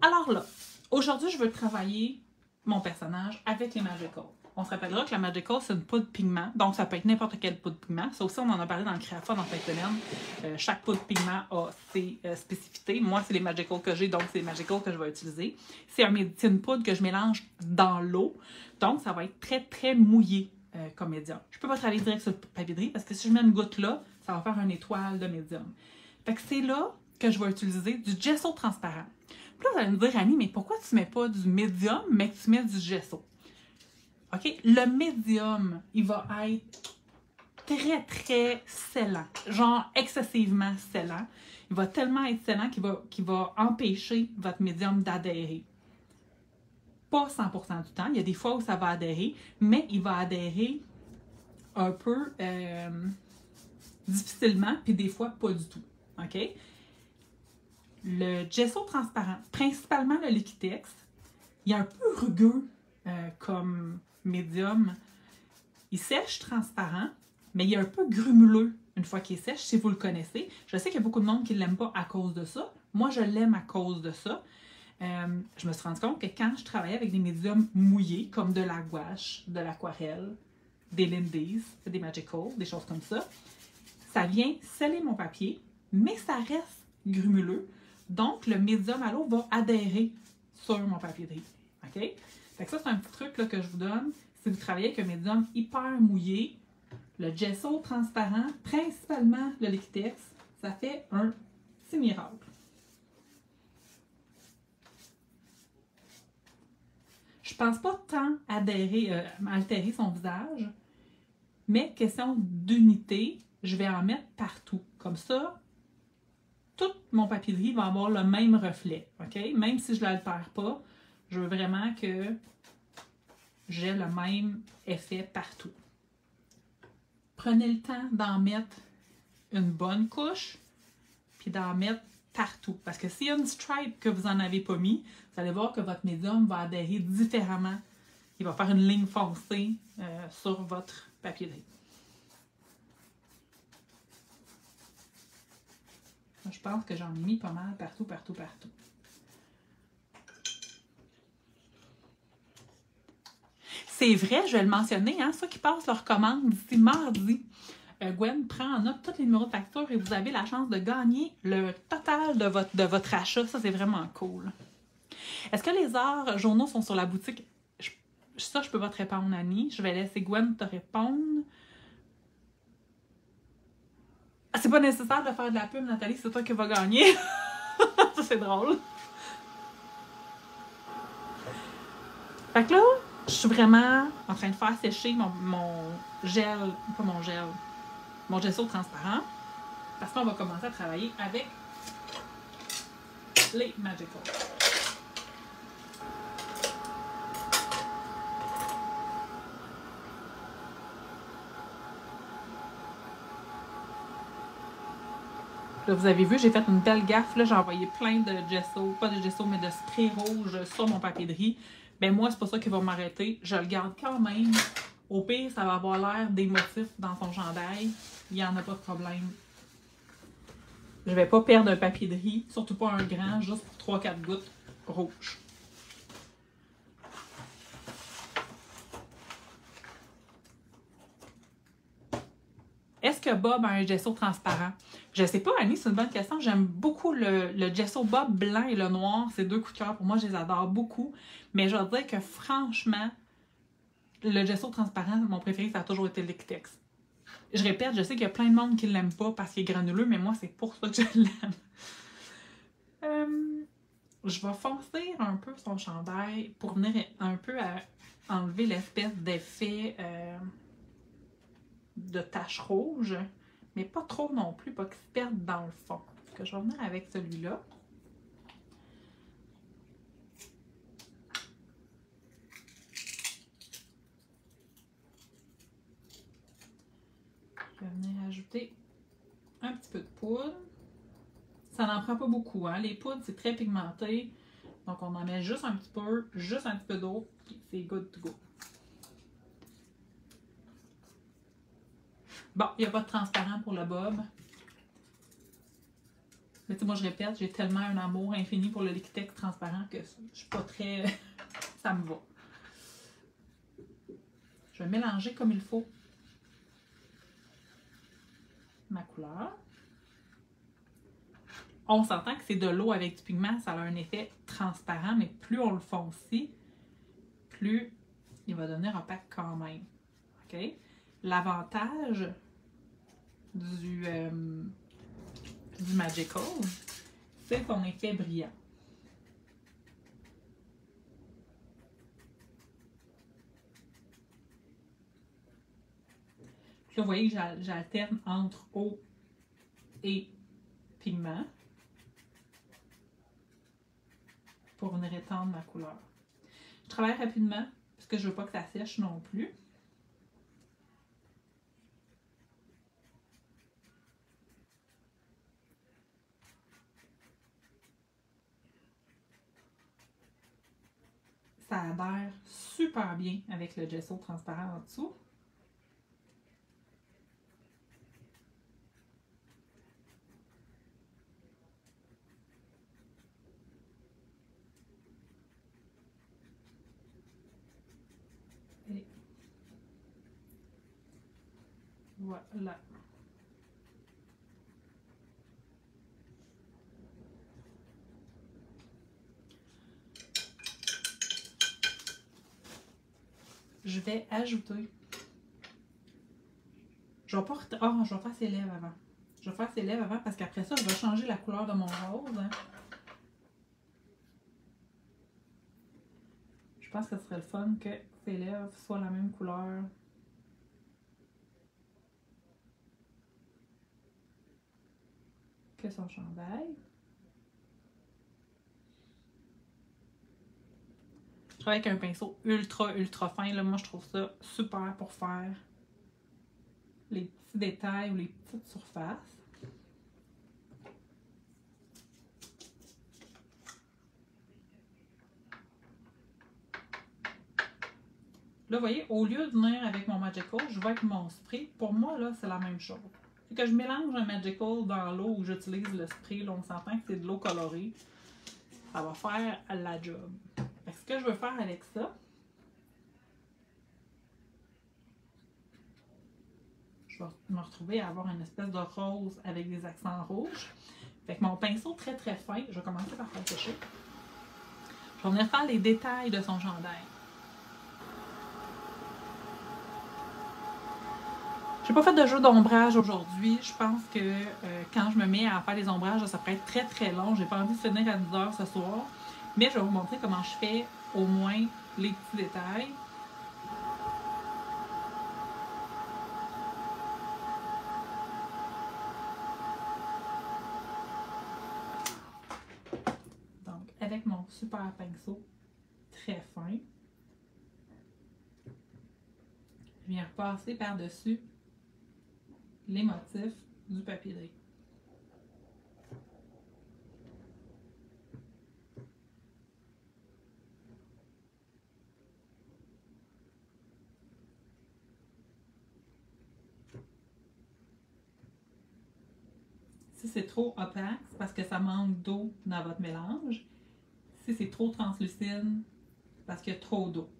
Alors là, aujourd'hui, je veux travailler mon personnage avec les Magical. On se rappellera que la Magical, c'est une poudre pigment, donc ça peut être n'importe quelle poudre pigment. Ça aussi, on en a parlé dans le Créaphone en fin de semaine. Chaque poudre pigment a ses spécificités. Moi, c'est les Magical que j'ai, donc c'est les Magical que je vais utiliser. C'est une poudre que je mélange dans l'eau, donc ça va être très, très mouillé comme médium. Je ne peux pas travailler direct sur le papier de riz parce que si je mets une goutte là, ça va faire une étoile de médium. Fait que c'est là que je vais utiliser du gesso transparent. Puis là, vous allez me dire, Annie, mais pourquoi tu ne mets pas du médium, mais que tu mets du gesso? OK? Le médium, il va être très, très scellant. Genre excessivement scellant. Il va tellement être scellant qu'il va empêcher votre médium d'adhérer. Pas 100% du temps. Il y a des fois où ça va adhérer, mais il va adhérer un peu difficilement, puis des fois pas du tout. OK? Le gesso transparent, principalement le Liquitex, il est un peu rugueux comme médium. Il sèche transparent, mais il est un peu grumuleux une fois qu'il est sèche, si vous le connaissez. Je sais qu'il y a beaucoup de monde qui ne l'aime pas à cause de ça. Moi, je l'aime à cause de ça. Je me suis rendu compte que quand je travaillais avec des médiums mouillés, comme de la gouache, de l'aquarelle, des Lindy's, des Magical, des choses comme ça, ça vient sceller mon papier, mais ça reste grumuleux. Donc, le médium à l'eau va adhérer sur mon papier de riz. OK? Fait que ça, c'est un petit truc là, que je vous donne. Si vous travaillez avec un médium hyper mouillé, le gesso transparent, principalement le Liquitex, ça fait un petit miracle. Je pense pas tant altérer son visage, mais question d'unité, je vais en mettre partout. Comme ça, tout mon papier de riz va avoir le même reflet. OK? Même si je ne l'altère pas, je veux vraiment que j'ai le même effet partout. Prenez le temps d'en mettre une bonne couche, puis d'en mettre partout. Parce que s'il y a une stripe que vous n'en avez pas mis, vous allez voir que votre médium va adhérer différemment. Il va faire une ligne foncée sur votre papier de riz. Je pense que j'en ai mis pas mal partout, partout, partout. C'est vrai, je vais le mentionner, hein, ceux qui passent leur commande d'ici mardi, Gwen prend en note tous les numéros de facture et vous avez la chance de gagner le total de votre achat. Ça, c'est vraiment cool. Est-ce que les heures journaux sont sur la boutique? Ça, je peux pas te répondre, Annie. Je vais laisser Gwen te répondre. Ah, c'est pas nécessaire de faire de la pub, Nathalie, c'est toi qui vas gagner. Ça, c'est drôle. Fait que là, je suis vraiment en train de faire sécher mon gel, pas mon gel, mon gesso transparent, parce qu'on va commencer à travailler avec les Magical. Là, vous avez vu, j'ai fait une belle gaffe. Là, j'ai envoyé plein de gesso, pas de gesso, mais de spray rouge sur mon papier de riz. Ben moi, c'est pas ça qui va m'arrêter. Je le garde quand même. Au pire, ça va avoir l'air des motifs dans son chandail. Il n'y en a pas de problème. Je vais pas perdre un papier de riz, surtout pas un grand, juste pour 3-4 gouttes rouges. Est-ce que Bob a un gesso transparent? Je sais pas, Annie, c'est une bonne question. J'aime beaucoup le gesso Bob blanc et le noir. C'est deux coups de cœur. Pour moi, je les adore beaucoup. Mais je dois dire que franchement, le gesso transparent, mon préféré, ça a toujours été l'Equitex. Je répète, je sais qu'il y a plein de monde qui ne l'aime pas parce qu'il est granuleux, mais moi, c'est pour ça que je l'aime. Je vais foncer un peu son chandail pour venir un peu à enlever l'espèce d'effet de taches rouges, mais pas trop non plus, pas qu'ils se perdent dans le fond. Donc, je vais venir avec celui-là. Je vais venir ajouter un petit peu de poudre. Ça n'en prend pas beaucoup, hein? Les poudres, c'est très pigmenté. Donc, on en met juste un petit peu d'eau, puis c'est good to go. Bon, il n'y a pas de transparent pour le bob. Mais tu sais, moi, je répète, j'ai tellement un amour infini pour le Liquitex transparent que je suis pas très... ça me va. Je vais mélanger comme il faut ma couleur. On s'entend que c'est de l'eau avec du pigment, ça a un effet transparent, mais plus on le foncit, plus il va devenir opaque quand même. OK? L'avantage du Magical, c'est son effet brillant. Puis là, vous voyez que j'alterne entre eau et pigment pour venir étendre ma couleur. Je travaille rapidement parce que je ne veux pas que ça sèche non plus. Ça adhère super bien avec le gesso transparent en dessous. Et voilà. Je vais ajouter. Je vais pas. Oh, je vais faire ses lèvres avant. Je vais faire ses lèvres avant parce qu'après ça, je vais changer la couleur de mon rose. Hein. Je pense que ce serait le fun que ses lèvres soient la même couleur. que son chandail. Je travaille avec un pinceau ultra fin. Là. Moi, je trouve ça super pour faire les petits détails ou les petites surfaces. Là, vous voyez, au lieu de venir avec mon Magical, je vais avec mon spray. Pour moi, là, c'est la même chose. C'est que je mélange un Magical dans l'eau où j'utilise le spray. Là, on s'entend que c'est de l'eau colorée. Ça va faire la job. Fait que ce que je veux faire avec ça, je vais me retrouver à avoir une espèce de rose avec des accents rouges. Fait que mon pinceau très fin, je vais commencer par faire sécher. Je vais venir faire les détails de son chandail. J'ai pas fait de jeu d'ombrage aujourd'hui. Je pense que quand je me mets à faire des ombrages, ça pourrait être très long. J'ai pas envie de finir à 10 h ce soir. Mais je vais vous montrer comment je fais au moins les petits détails. Donc, avec mon super pinceau très fin, je viens repasser par-dessus les motifs du papier de riz. Si c'est trop opaque, c'est parce que ça manque d'eau dans votre mélange. Si c'est trop translucide, c'est parce qu'il y a trop d'eau.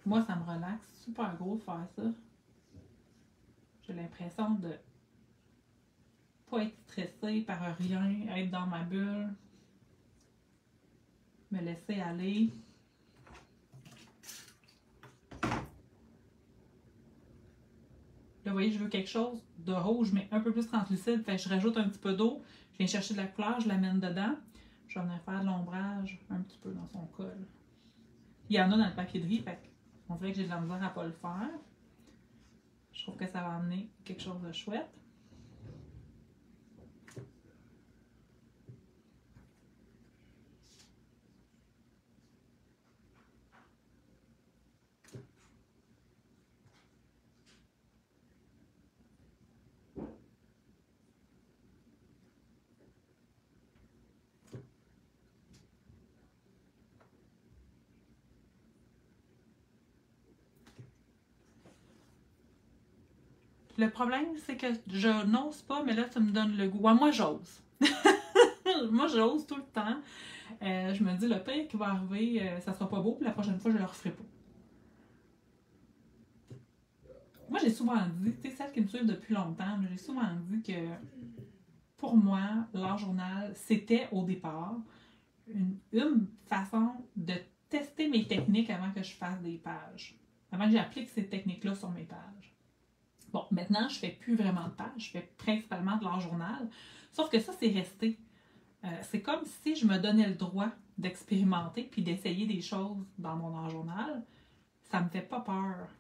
Moi, ça me relaxe super gros de faire ça. J'ai l'impression de pas être stressée par rien, être dans ma bulle, me laisser aller. Là, vous voyez, je veux quelque chose de rouge, mais un peu plus translucide. Fait que je rajoute un petit peu d'eau, je viens chercher de la couleur, je l'amène dedans. Je vais venir faire de l'ombrage un petit peu dans son col. Il y en a dans le papier de riz, fait on dirait que j'ai de la misère à ne pas le faire. Je trouve que ça va amener quelque chose de chouette. Le problème, c'est que je n'ose pas, mais là, ça me donne le goût. Ouais, moi, j'ose. Moi, j'ose tout le temps. Je me dis, le pire qui va arriver, ça sera pas beau, puis la prochaine fois, je le referai pas. Moi, j'ai souvent dit, tu sais, celles qui me suivent depuis longtemps, j'ai souvent dit que pour moi, l'art journal, c'était au départ une façon de tester mes techniques avant que je fasse des pages. Avant que j'applique ces techniques-là sur mes pages. Bon, maintenant, je fais plus vraiment de pages, je fais principalement de l'art journal. Sauf que ça, c'est resté. C'est comme si je me donnais le droit d'expérimenter puis d'essayer des choses dans mon art journal. Ça me fait pas peur.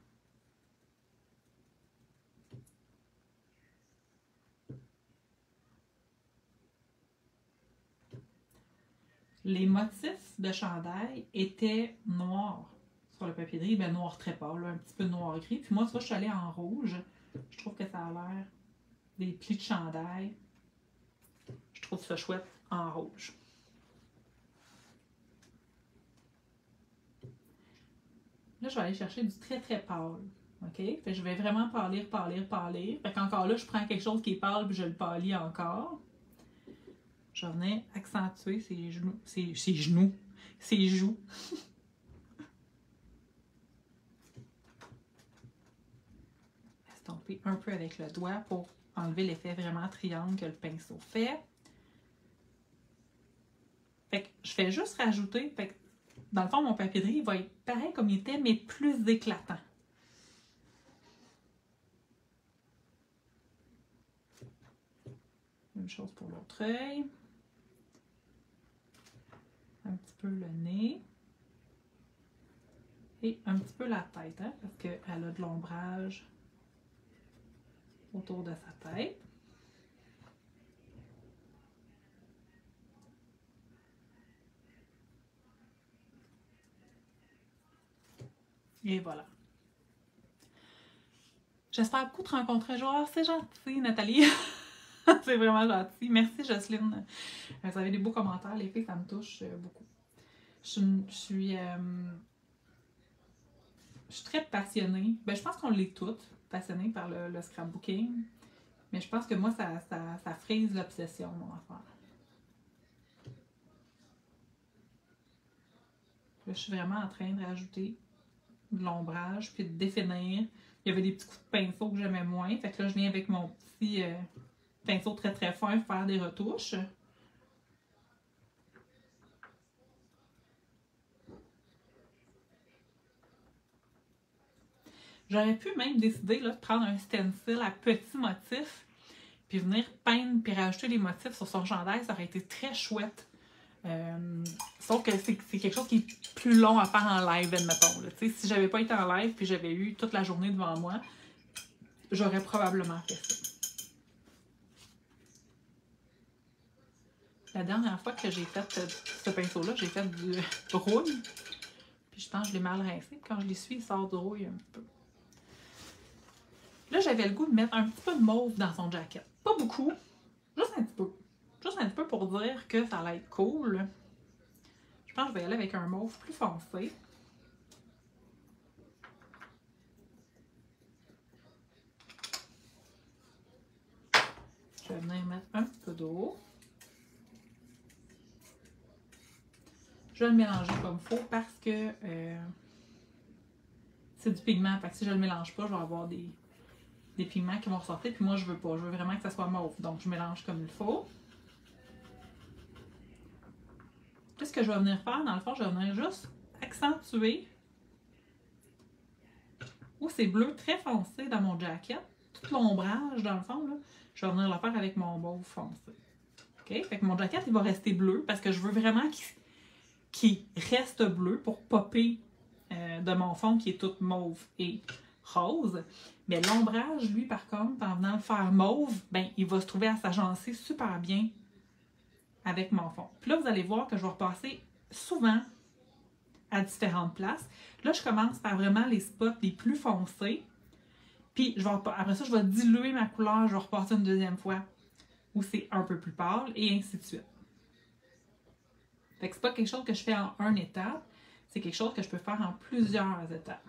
Les motifs de chandail étaient noirs sur le papier de riz, ben noir très pâle, un petit peu noir gris. Puis moi, tu vois, je suis allée en rouge. Je trouve que ça a l'air des plis de chandail. Je trouve ça chouette en rouge. Là, je vais aller chercher du très pâle. OK? Fait que je vais vraiment pâlir. Fait qu'encore là, je prends quelque chose qui est pâle puis je le pâlis encore. Je vais venir accentuer ses joues. Estomper un peu avec le doigt pour enlever l'effet vraiment triangle que le pinceau fait. Fait que je fais juste rajouter, fait que dans le fond, mon papier de riz va être pareil comme il était, mais plus éclatant. Même chose pour l'autre œil. Un petit peu le nez. Et un petit peu la tête, hein, parce qu'elle a de l'ombrage autour de sa tête. Et voilà. J'espère beaucoup te rencontrer un jour. C'est gentil, Nathalie. C'est vraiment gentil. Merci, Jocelyne. Vous avez des beaux commentaires. Les filles, ça me touche beaucoup. Je suis très passionnée. Ben, je pense qu'on l'est toutes, passionnée par le scrapbooking. Mais je pense que moi, ça frise l'obsession, mon affaire. Là, je suis vraiment en train de rajouter de l'ombrage, puis de définir. Il y avait des petits coups de pinceau que j'aimais moins. Fait que là, je viens avec mon petit pinceau très très fin faire des retouches. J'aurais pu même décider là, de prendre un stencil à petits motifs, puis venir peindre, puis rajouter des motifs sur son chandail. Ça aurait été très chouette. Sauf que c'est quelque chose qui est plus long à faire en live, admettons. Là. Si j'avais pas été en live puis j'avais eu toute la journée devant moi, j'aurais probablement fait ça. La dernière fois que j'ai fait ce pinceau-là, j'ai fait du rouille. Puis je pense que je l'ai mal rincé. Quand je l'essuie, il sort du rouille un peu. Là, j'avais le goût de mettre un petit peu de mauve dans son jacket. Pas beaucoup, juste un petit peu. Juste un petit peu pour dire que ça allait être cool. Je pense que je vais y aller avec un mauve plus foncé. Je vais venir mettre un petit peu d'eau. Je vais le mélanger comme il faut parce que c'est du pigment. Fait que si je le mélange pas, je vais avoir des pigments qui vont ressortir. Puis moi, je veux pas. Je veux vraiment que ça soit mauve. Donc, je mélange comme il faut. Puis ce que je vais venir faire, dans le fond, je vais venir juste accentuer où c'est bleu très foncé dans mon jacket. Tout l'ombrage, dans le fond, là, je vais venir le faire avec mon mauve foncé. OK? Fait que mon jacket, il va rester bleu parce que je veux vraiment qu'il reste bleu pour popper de mon fond qui est tout mauve et rose. Mais l'ombrage, lui, par contre, en venant le faire mauve, ben, il va se trouver à s'agencer super bien avec mon fond. Puis là, vous allez voir que je vais repasser souvent à différentes places. Là, je commence par vraiment les spots les plus foncés. Puis après ça, je vais diluer ma couleur. Je vais repartir une deuxième fois où c'est un peu plus pâle et ainsi de suite. Fait que c'est pas quelque chose que je fais en une étape. C'est quelque chose que je peux faire en plusieurs étapes.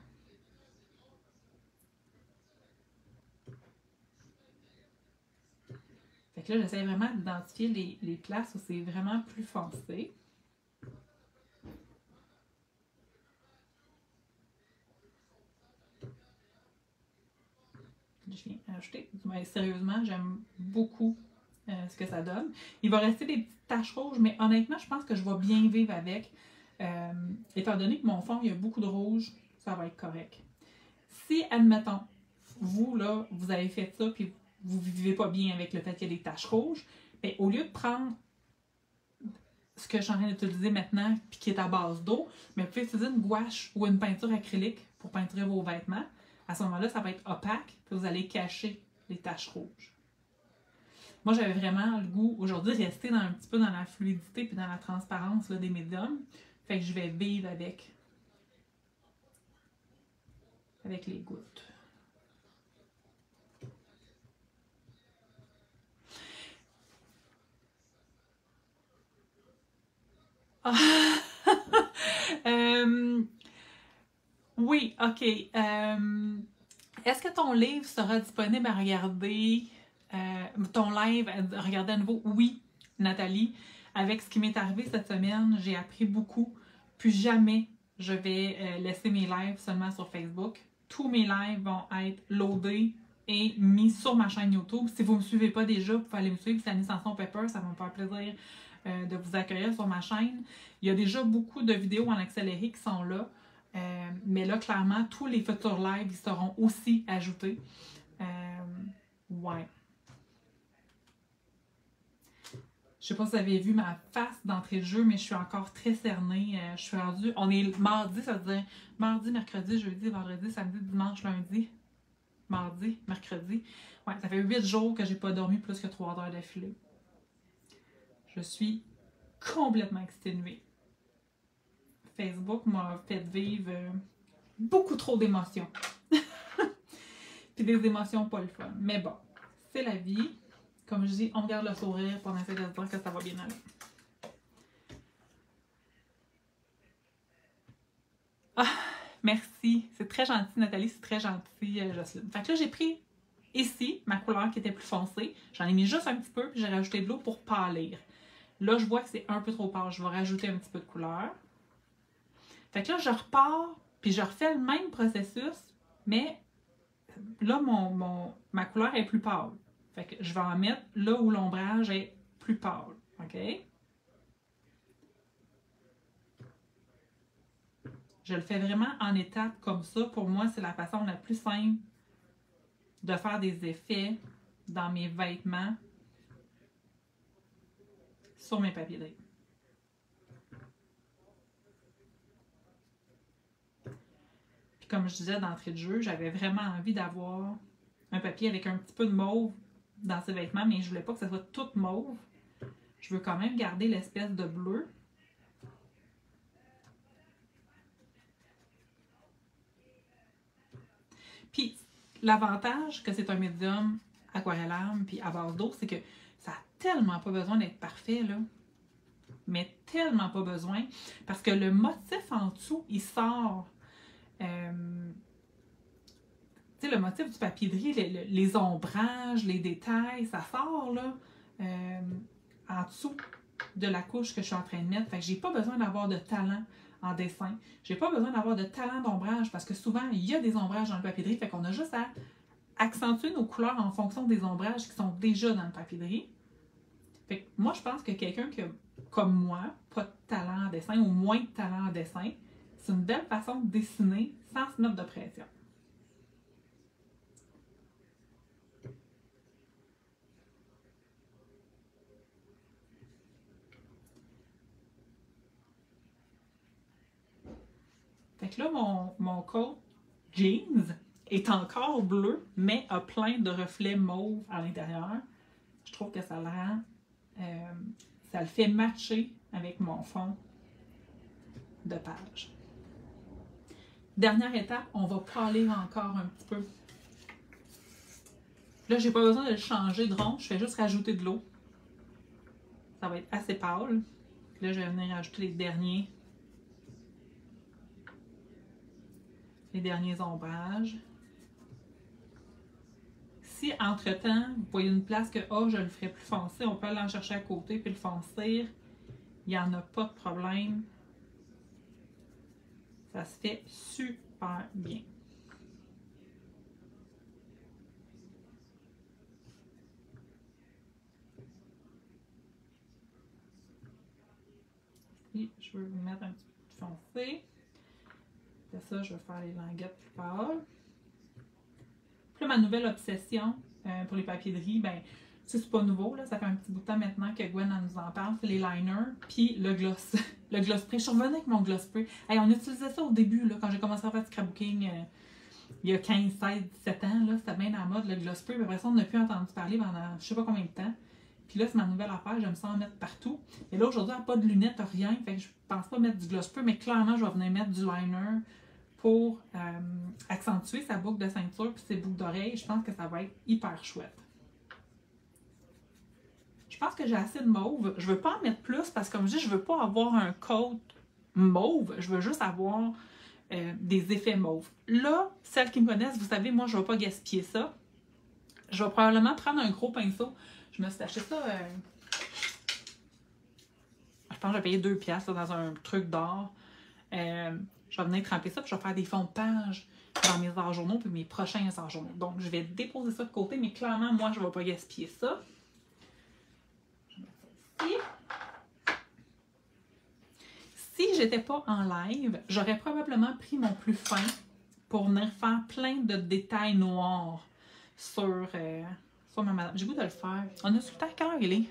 Fait que là, j'essaie vraiment d'identifier les places où c'est vraiment plus foncé. Je viens ajouter. Mais sérieusement, j'aime beaucoup ce que ça donne. Il va rester des petites taches rouges, mais honnêtement, je pense que je vais bien vivre avec. Étant donné que mon fond, il y a beaucoup de rouge, ça va être correct. Si, admettons, vous, là, vous avez fait ça, puis vous ne vivez pas bien avec le fait qu'il y a des taches rouges, bien, au lieu de prendre ce que je suis en train d'utiliser maintenant, puis qui est à base d'eau, mais vous pouvez utiliser une gouache ou une peinture acrylique pour peinturer vos vêtements. À ce moment-là, ça va être opaque, puis vous allez cacher les taches rouges. Moi, j'avais vraiment le goût, aujourd'hui, de rester un petit peu dans la fluidité puis dans la transparence là, des médiums. Fait que je vais vivre avec les gouttes. Ah. Oui, ok. Est-ce que ton livre sera disponible à regarder, ton live à regarder à nouveau? Oui, Nathalie. Avec ce qui m'est arrivé cette semaine, j'ai appris beaucoup. Plus jamais je vais laisser mes lives seulement sur Facebook. Tous mes lives vont être loadés et mis sur ma chaîne YouTube. Si vous ne me suivez pas déjà, vous pouvez aller me suivre, c'est Annie Sanson Pepper, ça va me faire plaisir de vous accueillir sur ma chaîne. Il y a déjà beaucoup de vidéos en accéléré qui sont là. Mais là, clairement, tous les futurs lives ils seront aussi ajoutés. Ouais. Je sais pas si vous avez vu ma face d'entrée de jeu, mais je suis encore très cernée. Je suis rendue... On est mardi, ça veut dire mardi, mercredi, jeudi, vendredi, samedi, dimanche, lundi. Mardi, mercredi. Ouais, ça fait 8 jours que j'ai pas dormi plus que 3 heures d'affilée. Je suis complètement exténuée. Facebook m'a fait vivre beaucoup trop d'émotions. Puis des émotions pas le fun. Mais bon, c'est la vie. Comme je dis, on garde le sourire pour essayer de se dire que ça va bien aller. Ah, merci. C'est très gentil, Nathalie. C'est très gentil, Jocelyne. Fait que là, j'ai pris ici ma couleur qui était plus foncée. J'en ai mis juste un petit peu, puis j'ai rajouté de l'eau pour pâlir. Là, je vois que c'est un peu trop pâle. Je vais rajouter un petit peu de couleur. Fait que là, je repars, puis je refais le même processus, mais là, ma couleur est plus pâle. Fait que je vais en mettre là où l'ombrage est plus pâle. OK? Je le fais vraiment en étapes comme ça. Pour moi, c'est la façon la plus simple de faire des effets dans mes vêtements sur mes papiers de riz. Puis comme je disais d'entrée de jeu, j'avais vraiment envie d'avoir un papier avec un petit peu de mauve dans ces vêtements, mais je voulais pas que ça soit tout mauve. Je veux quand même garder l'espèce de bleu. Puis l'avantage que c'est un médium aquarellable puis à base d'eau, c'est que ça n'a tellement pas besoin d'être parfait, là. Mais tellement pas besoin. Parce que le motif en dessous, il sort. Tu sais, le motif du papier de riz, les ombrages, les détails, ça sort, là, en dessous de la couche que je suis en train de mettre. Fait que j'ai pas besoin d'avoir de talent en dessin. J'ai pas besoin d'avoir de talent d'ombrage parce que souvent, il y a des ombrages dans le papier de riz. Fait qu'on a juste à accentuer nos couleurs en fonction des ombrages qui sont déjà dans le papier de riz. Fait que moi, je pense que quelqu'un qui a, comme moi, pas de talent en dessin ou moins de talent en dessin, c'est une belle façon de dessiner sans se mettre de pression. Fait que là, mon coat jeans est encore bleu, mais a plein de reflets mauve à l'intérieur. Je trouve que ça le rend, ça le fait matcher avec mon fond de page. Dernière étape, on va pâlir encore un petit peu. Là, j'ai pas besoin de le changer de rond, je fais juste rajouter de l'eau. Ça va être assez pâle. Puis là, je vais venir rajouter les derniers ombrages. Si entre-temps, vous voyez une place que je le ferai plus foncé, on peut aller en chercher à côté puis le foncir. Il n'y en a pas de problème. Ça se fait super bien. Et je vais vous mettre un petit peu de foncé. Après ça, je vais faire les languettes plus pâles. Puis là, ma nouvelle obsession pour les papiers de riz, ben, c'est pas nouveau, là, ça fait un petit bout de temps maintenant que Gwen nous en parle, c'est les liners, puis le gloss, le gloss spray. Je suis revenue avec mon gloss spray. Hey, on utilisait ça au début, là, quand j'ai commencé à faire du scrapbooking, il y a 15, 16, 17 ans, là, c'était bien à la mode, le gloss spray. Puis après ça, on n'a plus entendu parler pendant je sais pas combien de temps. Puis là, c'est ma nouvelle affaire, j'aime ça en mettre partout. Et là, aujourd'hui, elle n'a pas de lunettes, rien, fait que je pense pas mettre du gloss spray, mais clairement, je vais venir mettre du liner pour accentuer sa boucle de ceinture puis ses boucles d'oreilles. Je pense que ça va être hyper chouette. Je pense que j'ai assez de mauve. Je veux pas en mettre plus parce que, comme je dis, je veux pas avoir un coat mauve. Je veux juste avoir des effets mauve. Là, celles qui me connaissent, vous savez, moi, je ne vais pas gaspiller ça. Je vais probablement prendre un gros pinceau. Je me suis acheté ça... je pense que j'ai payé 2 piastres dans un truc d'or. Je vais venir tremper ça, puis je vais faire des fonds de page dans mes arts journaux, puis mes prochains arts journaux. Donc, je vais déposer ça de côté, mais clairement, moi, je ne vais pas gaspiller ça. Je vais mettre ça ici. Si j'étais pas en live, j'aurais probablement pris mon plus fin pour venir faire plein de détails noirs sur ma madame. J'ai goût de le faire. On a su le temps, quelle heure il est?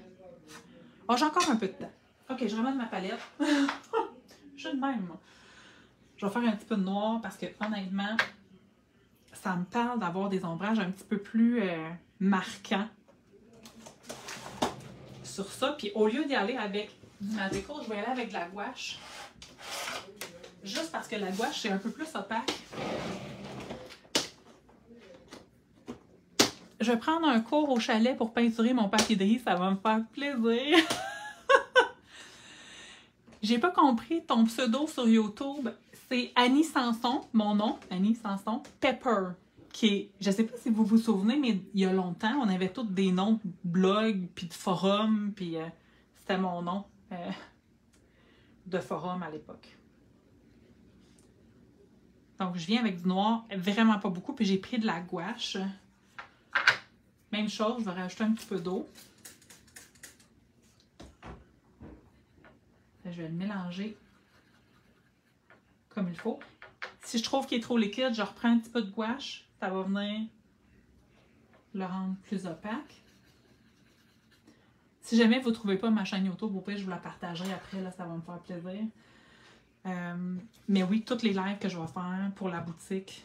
Oh, j'ai encore un peu de temps. Ok, je ramène ma palette. Je suis de même, moi. Je vais faire un petit peu de noir parce que, honnêtement, ça me parle d'avoir des ombrages un petit peu plus marquants sur ça. Puis au lieu d'y aller avec ma déco, je vais aller avec de la gouache. Juste parce que la gouache, c'est un peu plus opaque. Je vais prendre un cours au chalet pour peinturer mon papier de riz. Ça va me faire plaisir. J'ai pas compris ton pseudo sur YouTube. C'est Annie Sanson, mon nom, Annie Sanson, Pepper. Qui est, je sais pas si vous vous souvenez, mais il y a longtemps, on avait tous des noms de blogs, puis de forums, puis c'était mon nom de forum à l'époque. Donc, je viens avec du noir, vraiment pas beaucoup, puis j'ai pris de la gouache. Même chose, je vais rajouter un petit peu d'eau. Je vais le mélanger comme il faut. Si je trouve qu'il est trop liquide, je reprends un petit peu de gouache. Ça va venir le rendre plus opaque. Si jamais vous ne trouvez pas ma chaîne YouTube, au pire, je vous la partagerai après, là, ça va me faire plaisir. Mais oui, toutes les lives que je vais faire pour la boutique,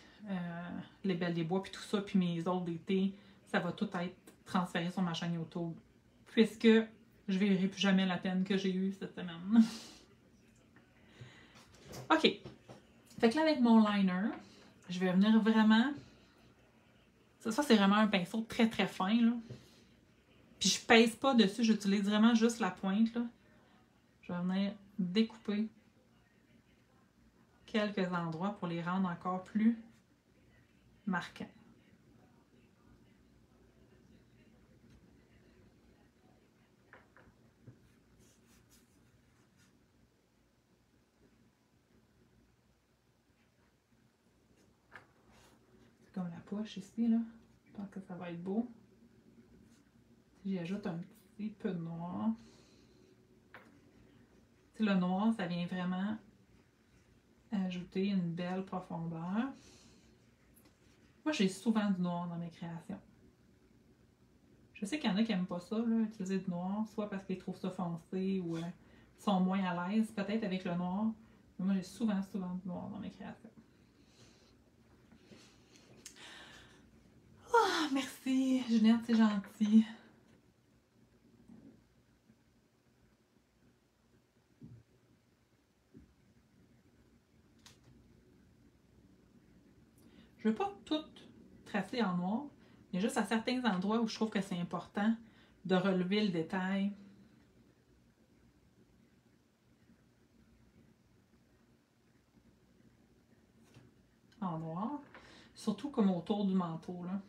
les Belles des Bois, puis tout ça, puis mes autres d'été, ça va tout être transféré sur ma chaîne YouTube. Puisque je ne verrai plus jamais la peine que j'ai eue cette semaine. OK. Fait que là, avec mon liner, je vais venir vraiment... Ça c'est vraiment un pinceau très, très fin, là. Puis je pèse pas dessus, j'utilise vraiment juste la pointe, là. Je vais venir découper quelques endroits pour les rendre encore plus marquants. C'est comme la poche ici, là. Je pense que ça va être beau. Si j'y ajoute un petit peu de noir. Tu sais, le noir, ça vient vraiment ajouter une belle profondeur. Moi, j'ai souvent du noir dans mes créations. Je sais qu'il y en a qui n'aiment pas ça, là, utiliser du noir, soit parce qu'ils trouvent ça foncé ou sont moins à l'aise, peut-être avec le noir. Mais moi, j'ai souvent du noir dans mes créations. Ah, merci, Ginette, c'est gentil. Je ne veux pas tout tracer en noir, mais juste à certains endroits où je trouve que c'est important de relever le détail. En noir, surtout comme autour du manteau, là.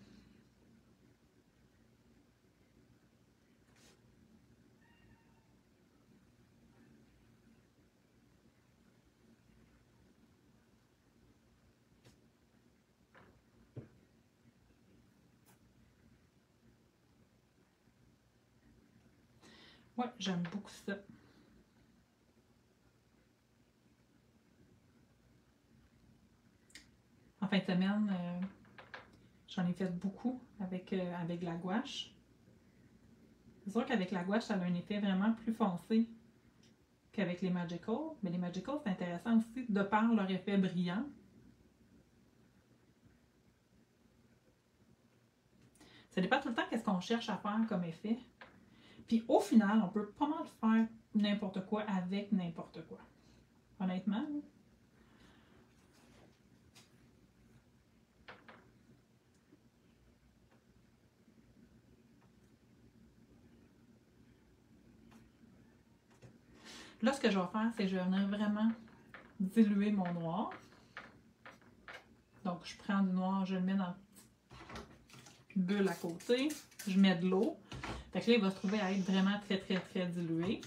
Ouais, j'aime beaucoup ça. En fin de semaine, j'en ai fait beaucoup avec la gouache. C'est sûr qu'avec la gouache, ça a un effet vraiment plus foncé qu'avec les Magical. Mais les Magical, c'est intéressant aussi de par leur effet brillant. Ça dépend tout le temps qu'est-ce qu'on cherche à faire comme effet. Puis au final, on peut pas mal faire n'importe quoi avec n'importe quoi. Honnêtement. Là, ce que je vais faire, c'est que je vais venir vraiment diluer mon noir. Donc, je prends du noir, je le mets dans une bulle à côté. Je mets de l'eau. Fait que là, il va se trouver à être vraiment très, très, très dilué.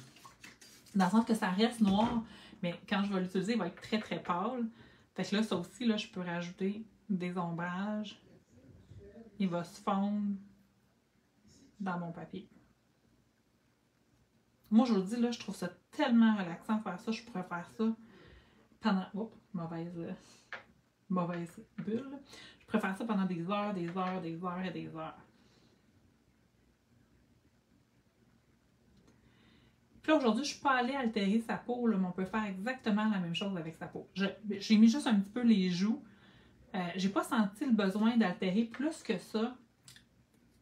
Dans le sens que ça reste noir, mais quand je vais l'utiliser, il va être très, très pâle. Fait que là, ça aussi, là, je peux rajouter des ombrages. Il va se fondre dans mon papier. Moi, je vous dis, là, je trouve ça tellement relaxant de faire ça. Je pourrais faire ça pendant... Oups, mauvaise bulle. Je pourrais faire ça pendant des heures, des heures, des heures et des heures. Puis là, aujourd'hui, je ne suis pas allée altérer sa peau, là, mais on peut faire exactement la même chose avec sa peau. J'ai mis juste un petit peu les joues. J'ai pas senti le besoin d'altérer plus que ça.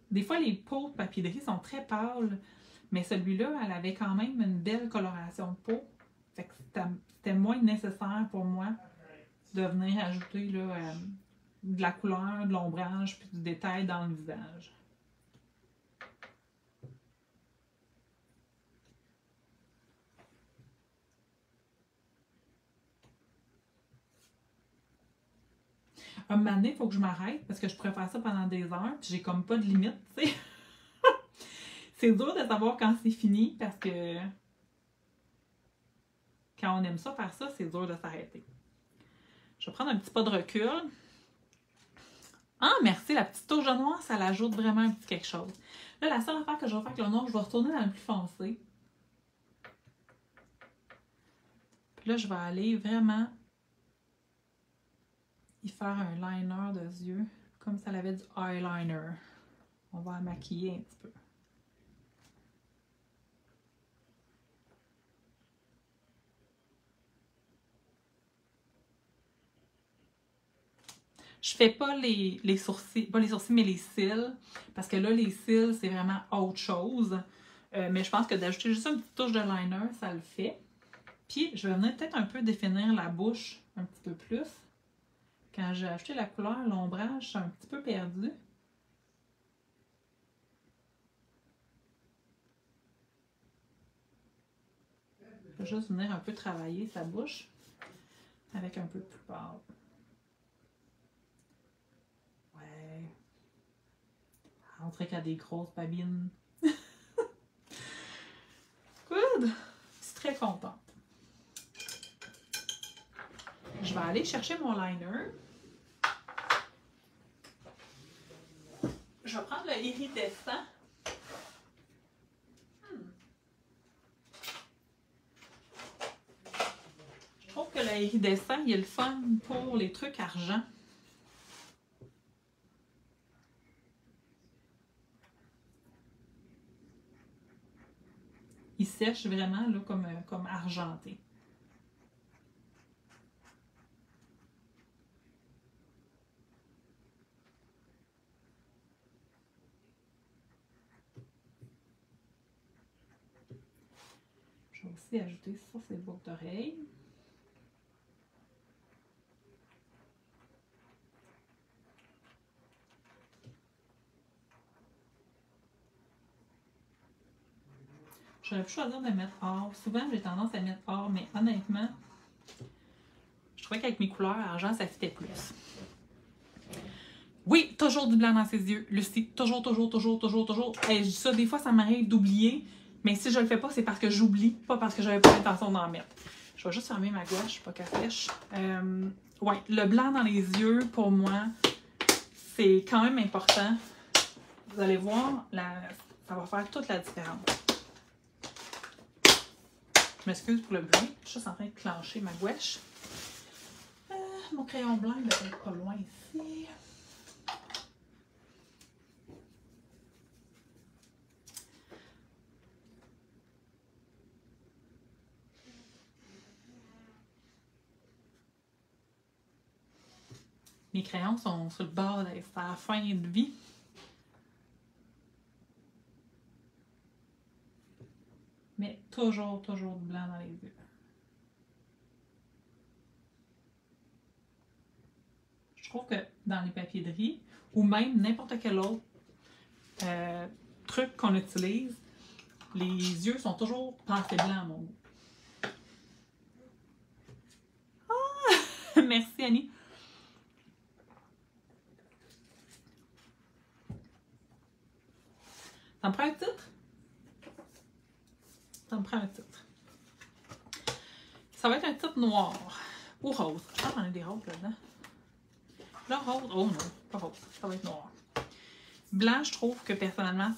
Des fois, les peaux de papier-de-riz sont très pâles, mais celui-là, elle avait quand même une belle coloration de peau. Fait que c'était moins nécessaire pour moi de venir ajouter là, de la couleur, de l'ombrage, puis du détail dans le visage. Un moment donné, il faut que je m'arrête parce que je pourrais faire ça pendant des heures, puis j'ai comme pas de limite, tu sais. C'est dur de savoir quand c'est fini parce que quand on aime ça, faire ça, c'est dur de s'arrêter. Je vais prendre un petit pas de recul. Ah, merci, la petite touche de noir, ça l'ajoute vraiment un petit quelque chose. Là, la seule affaire que je vais faire avec le noir, je vais retourner dans le plus foncé. Puis là, je vais aller vraiment y faire un liner de yeux, comme ça avait du eyeliner. On va la maquiller un petit peu. Je fais pas les sourcils, pas les sourcils, mais les cils, parce que là, les cils, c'est vraiment autre chose. Mais je pense que d'ajouter juste une petite touche de liner, ça le fait. Puis, je vais venir peut-être un peu définir la bouche un petit peu plus. Quand j'ai ajouté la couleur, l'ombrage, c'est un petit peu perdu. Je vais juste venir un peu travailler sa bouche avec un peu plus pâle. Ouais. On dirait qu'il y a des grosses babines. Good! Je suis très contente. Je vais aller chercher mon liner. Je vais prendre le iridescent. Je trouve que le iridescent, il est le fun pour les trucs argent. Il sèche vraiment là, comme argenté. Je vais aussi ajouter sur ces boucles d'oreilles. J'aurais pu choisir de mettre or. Souvent, j'ai tendance à mettre or, mais honnêtement, je trouvais qu'avec mes couleurs argent, ça fitait plus. Oui, toujours du blanc dans ses yeux. Lucie, toujours, toujours, toujours, toujours, toujours. Hey, je dis ça, des fois, ça m'arrive d'oublier, mais si je le fais pas, c'est parce que j'oublie, pas parce que j'avais pas l'intention d'en mettre. Je vais juste fermer ma gouache, pas qu'à flèche. Ouais, le blanc dans les yeux, pour moi, c'est quand même important. Vous allez voir, ça va faire toute la différence. Je m'excuse pour le bruit, je suis juste en train de clencher ma gouache. Mon crayon blanc, il va être pas loin ici. Mes crayons sont sur le bord de la fin de vie. Mais toujours, toujours du blanc dans les yeux. Je trouve que dans les papiers de riz, ou même n'importe quel autre truc qu'on utilise, les yeux sont toujours passés blancs à mon goût. Ah! Merci Annie. Ça me prend un titre? Ça me prend un titre. Ça va être un titre noir ou rose. Je pense qu'on a des roses là-dedans. Là, rose. Oh non, pas rose. Ça va être noir. Blanc, je trouve que personnellement,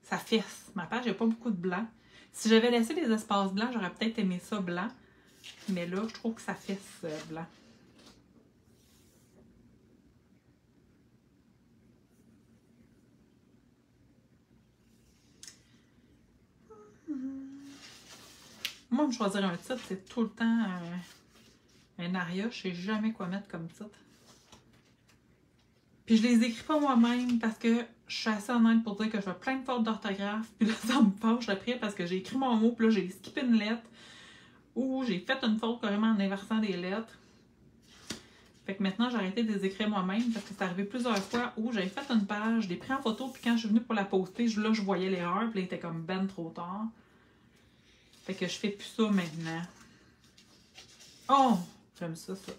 ça fesse. Ma page, il n'y a pas beaucoup de blanc. Si j'avais laissé des espaces blancs, j'aurais peut-être aimé ça blanc. Mais là, je trouve que ça fesse blanc. Moi, me choisir un titre, c'est tout le temps un aria. Je sais jamais quoi mettre comme titre. Puis je les écris pas moi-même parce que je suis assez honnête pour dire que je fais plein de fautes d'orthographe. Puis là, ça me fâche après parce que j'ai écrit mon mot, puis là, j'ai skippé une lettre. Ou j'ai fait une faute carrément en inversant des lettres. Fait que maintenant, j'ai arrêté de les écrire moi-même parce que c'est arrivé plusieurs fois où j'avais fait une page, je l'ai pris en photo, puis quand je suis venue pour la poster, là, je voyais l'erreur, puis là, il était comme ben trop tard. Fait que je fais plus ça maintenant. Oh! J'aime ça, ça.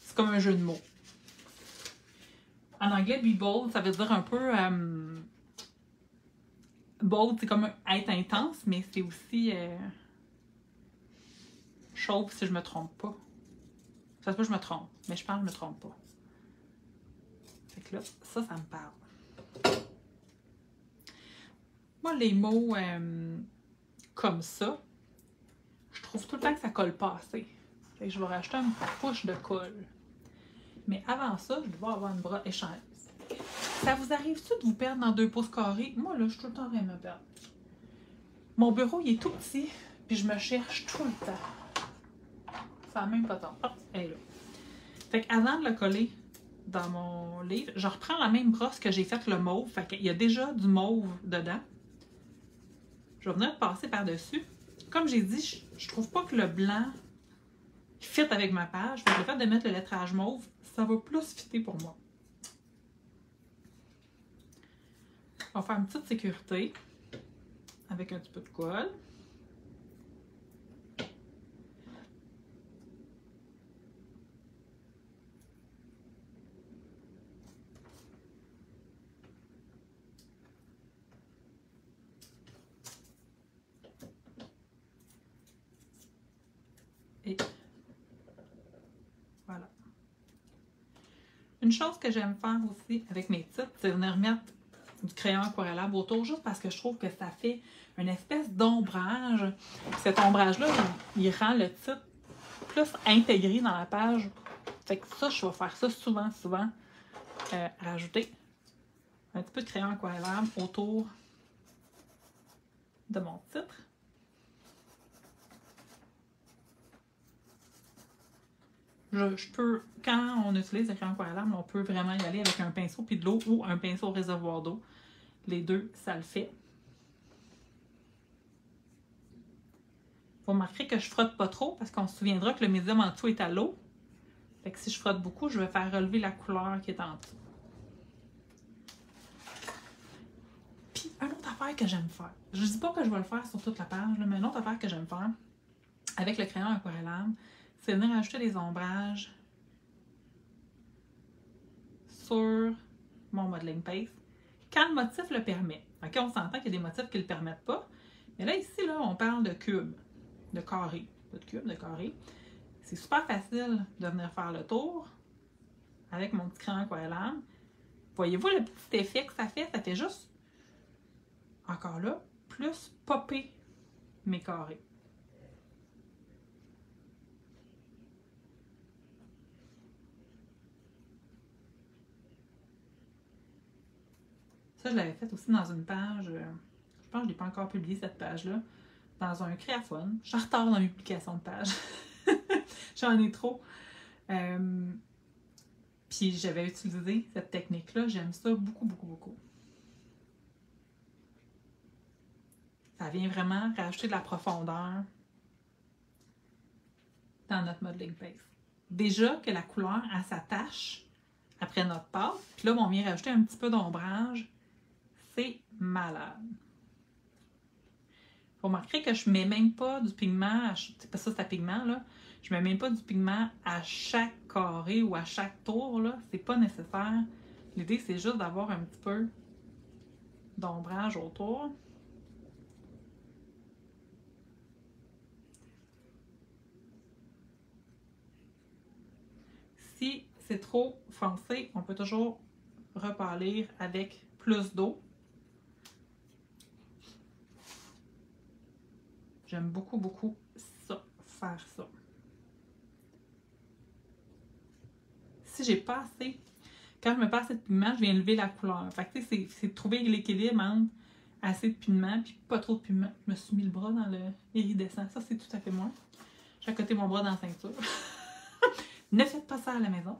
C'est comme un jeu de mots. En anglais, be bold, ça veut dire un peu... bold, c'est comme être intense, mais c'est aussi... chauve, si je me trompe pas. Ça se peut que je me trompe, mais je pense que je me trompe pas. Fait que là, ça me parle. Moi, les mots comme ça, je trouve tout le temps que ça colle pas assez. Fait que je vais racheter une couche de colle. Mais avant ça, je dois avoir une brosse échanger. Ça vous arrive-tu de vous perdre dans 2 pouces carrés? Moi, là, je suis tout le temps en train de me perdre. Mon bureau, il est tout petit, puis je me cherche tout le temps. Ça n'a même pas de temps. Oh, elle est là. Fait qu'avant de le coller dans mon livre, je reprends la même brosse que j'ai faite le mauve. Fait qu'il y a déjà du mauve dedans. Je vais venir passer par-dessus. Comme j'ai dit, je trouve pas que le blanc fit avec ma page. Fait que le fait de mettre le lettrage mauve, ça va plus fitter pour moi. On va faire une petite sécurité avec un petit peu de colle. Et voilà. Une chose que j'aime faire aussi avec mes titres, c'est venir mettre du crayon aquarellable autour, juste parce que je trouve que ça fait une espèce d'ombrage. Cet ombrage-là, il rend le titre plus intégré dans la page. Fait que ça, je vais faire ça souvent. Rajouter un petit peu de crayon aquarellable autour de mon titre. Je peux, quand on utilise le crayon aquarellable, on peut vraiment y aller avec un pinceau puis de l'eau ou un pinceau réservoir d'eau. Les deux, ça le fait. Vous remarquerez que je frotte pas trop parce qu'on se souviendra que le médium en dessous est à l'eau. Fait que si je frotte beaucoup, je vais faire relever la couleur qui est en dessous. Puis, une autre affaire que j'aime faire. Je dis pas que je vais le faire sur toute la page, mais une autre affaire que j'aime faire avec le crayon aquarellable, c'est venir ajouter des ombrages sur mon modeling paste quand le motif le permet. OK, on s'entend qu'il y a des motifs qui ne le permettent pas. Mais là, ici, là, on parle de cubes, de carrés. Pas de cubes, de carrés. C'est super facile de venir faire le tour avec mon petit crayon aquarellable. Voyez-vous le petit effet que ça fait? Ça fait juste, encore là, plus popper mes carrés. Ça, je l'avais fait aussi dans une page, je pense que je n'ai pas encore publié cette page-là, dans un créaphone. Je suis en retard dans mes publications de pages. J'en ai trop. Puis j'avais utilisé cette technique-là. J'aime ça beaucoup, beaucoup, beaucoup. Ça vient vraiment rajouter de la profondeur dans notre modeling paste. Déjà que la couleur, elle s'attache après notre pâte. Puis là, on vient rajouter un petit peu d'ombrage. C'est malade. Vous remarquerez que je ne mets même pas du pigment, c'est pas ça, c'est un pigment, là. Je ne mets même pas du pigment à chaque carré ou à chaque tour, là. C'est pas nécessaire. L'idée, c'est juste d'avoir un petit peu d'ombrage autour. Si c'est trop foncé, on peut toujours repâlir avec plus d'eau. J'aime beaucoup, beaucoup ça, faire ça. Si j'ai pas assez, quand je me passe assez de pigment, je viens lever la couleur. Fait que c'est de trouver l'équilibre entre assez de pigment, puis pas trop de pigment. Je me suis mis le bras dans le iridescent. Ça, c'est tout à fait moi. J'ai accoté mon bras dans la ceinture. Ne faites pas ça à la maison.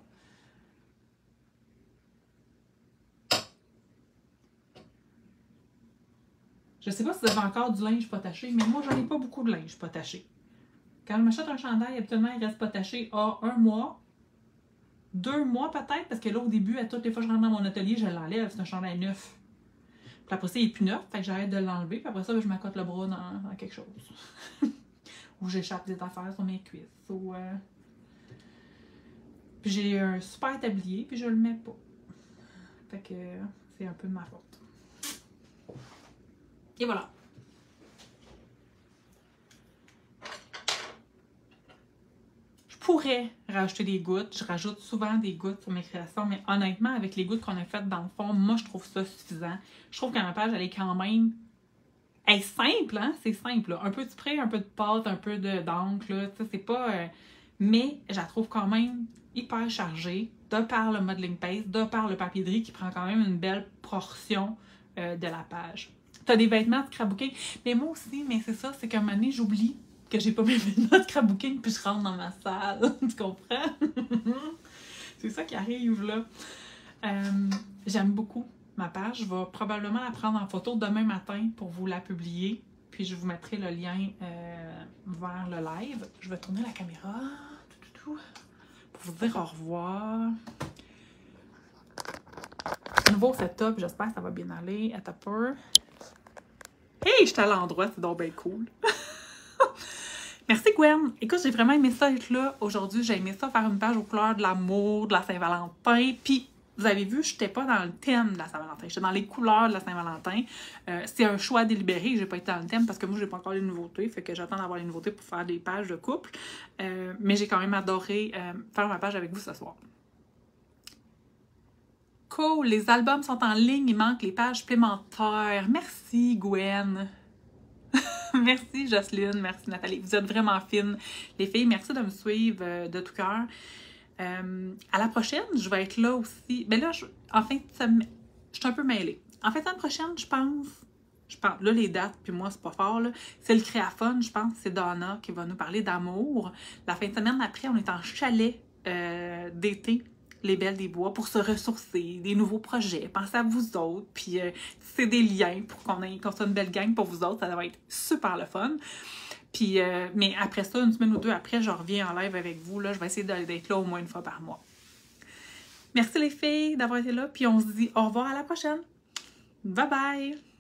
Je sais pas si vous avez encore du linge pas taché, mais moi, j'en ai pas beaucoup de linge pas taché. Quand je m'achète un chandail, habituellement, il reste pas taché à 1 mois, 2 mois peut-être, parce que là, au début, à toutes les fois que je rentre dans mon atelier, je l'enlève. C'est un chandail neuf. Puis après ça, il est plus neuf, fait que j'arrête de l'enlever. Puis après ça, je m'accote le bras dans quelque chose. Ou j'échappe des affaires sur mes cuisses. Ou, Puis j'ai un super tablier, puis je le mets pas. Fait que c'est un peu de ma faute. Et voilà. Je pourrais rajouter des gouttes. Je rajoute souvent des gouttes sur mes créations, mais honnêtement, avec les gouttes qu'on a faites dans le fond, moi, je trouve ça suffisant. Je trouve que ma page, elle est quand même... Elle est simple, hein? C'est simple, là. Un peu de spray, un peu de pâte, un peu d'encre, là. Tu sais, c'est pas... Mais je la trouve quand même hyper chargée, de par le modeling paste, de par le papier de riz qui prend quand même une belle portion de la page. T'as des vêtements de scrapbooking, mais moi aussi, mais c'est ça, c'est qu'à un moment donné, j'oublie que j'ai pas mes vêtements de scrapbooking puis je rentre dans ma salle. Tu comprends? C'est ça qui arrive, là. J'aime beaucoup ma page. Je vais probablement la prendre en photo demain matin pour vous la publier. Puis je vous mettrai le lien vers le live. Je vais tourner la caméra pour vous dire au revoir. Nouveau setup, j'espère que ça va bien aller. À peu. Hey, j'étais à l'endroit, c'est donc bien cool. Merci Gwen. Écoute, j'ai vraiment aimé ça être là aujourd'hui. J'ai aimé ça faire une page aux couleurs de l'amour, de la Saint-Valentin. Puis, vous avez vu, je n'étais pas dans le thème de la Saint-Valentin. J'étais dans les couleurs de la Saint-Valentin. C'est un choix délibéré. J'ai pas été dans le thème parce que moi, j'ai pas encore les nouveautés. Fait que j'attends d'avoir les nouveautés pour faire des pages de couple. Mais j'ai quand même adoré faire ma page avec vous ce soir. Cool. Les albums sont en ligne. Il manque les pages supplémentaires. Merci Gwen. Merci Jocelyne, merci Nathalie. Vous êtes vraiment fines, les filles. Merci de me suivre de tout cœur. À la prochaine, je vais être là aussi. Ben là, en fait, je suis un peu mêlée. En fait, la prochaine, je pense, là, les dates, puis moi, c'est pas fort, là. C'est le créaphone, je pense, c'est Donna qui va nous parler d'amour. La fin de semaine après, on est en chalet d'été. Les Belles des Bois, pour se ressourcer, des nouveaux projets, pensez à vous autres, puis c'est des liens pour qu'on soit une belle gang pour vous autres, ça va être super le fun. Puis, mais après ça, une semaine ou deux après, je reviens en live avec vous, là, je vais essayer d'être là au moins une fois par mois. Merci les filles d'avoir été là, puis on se dit au revoir à la prochaine. Bye bye!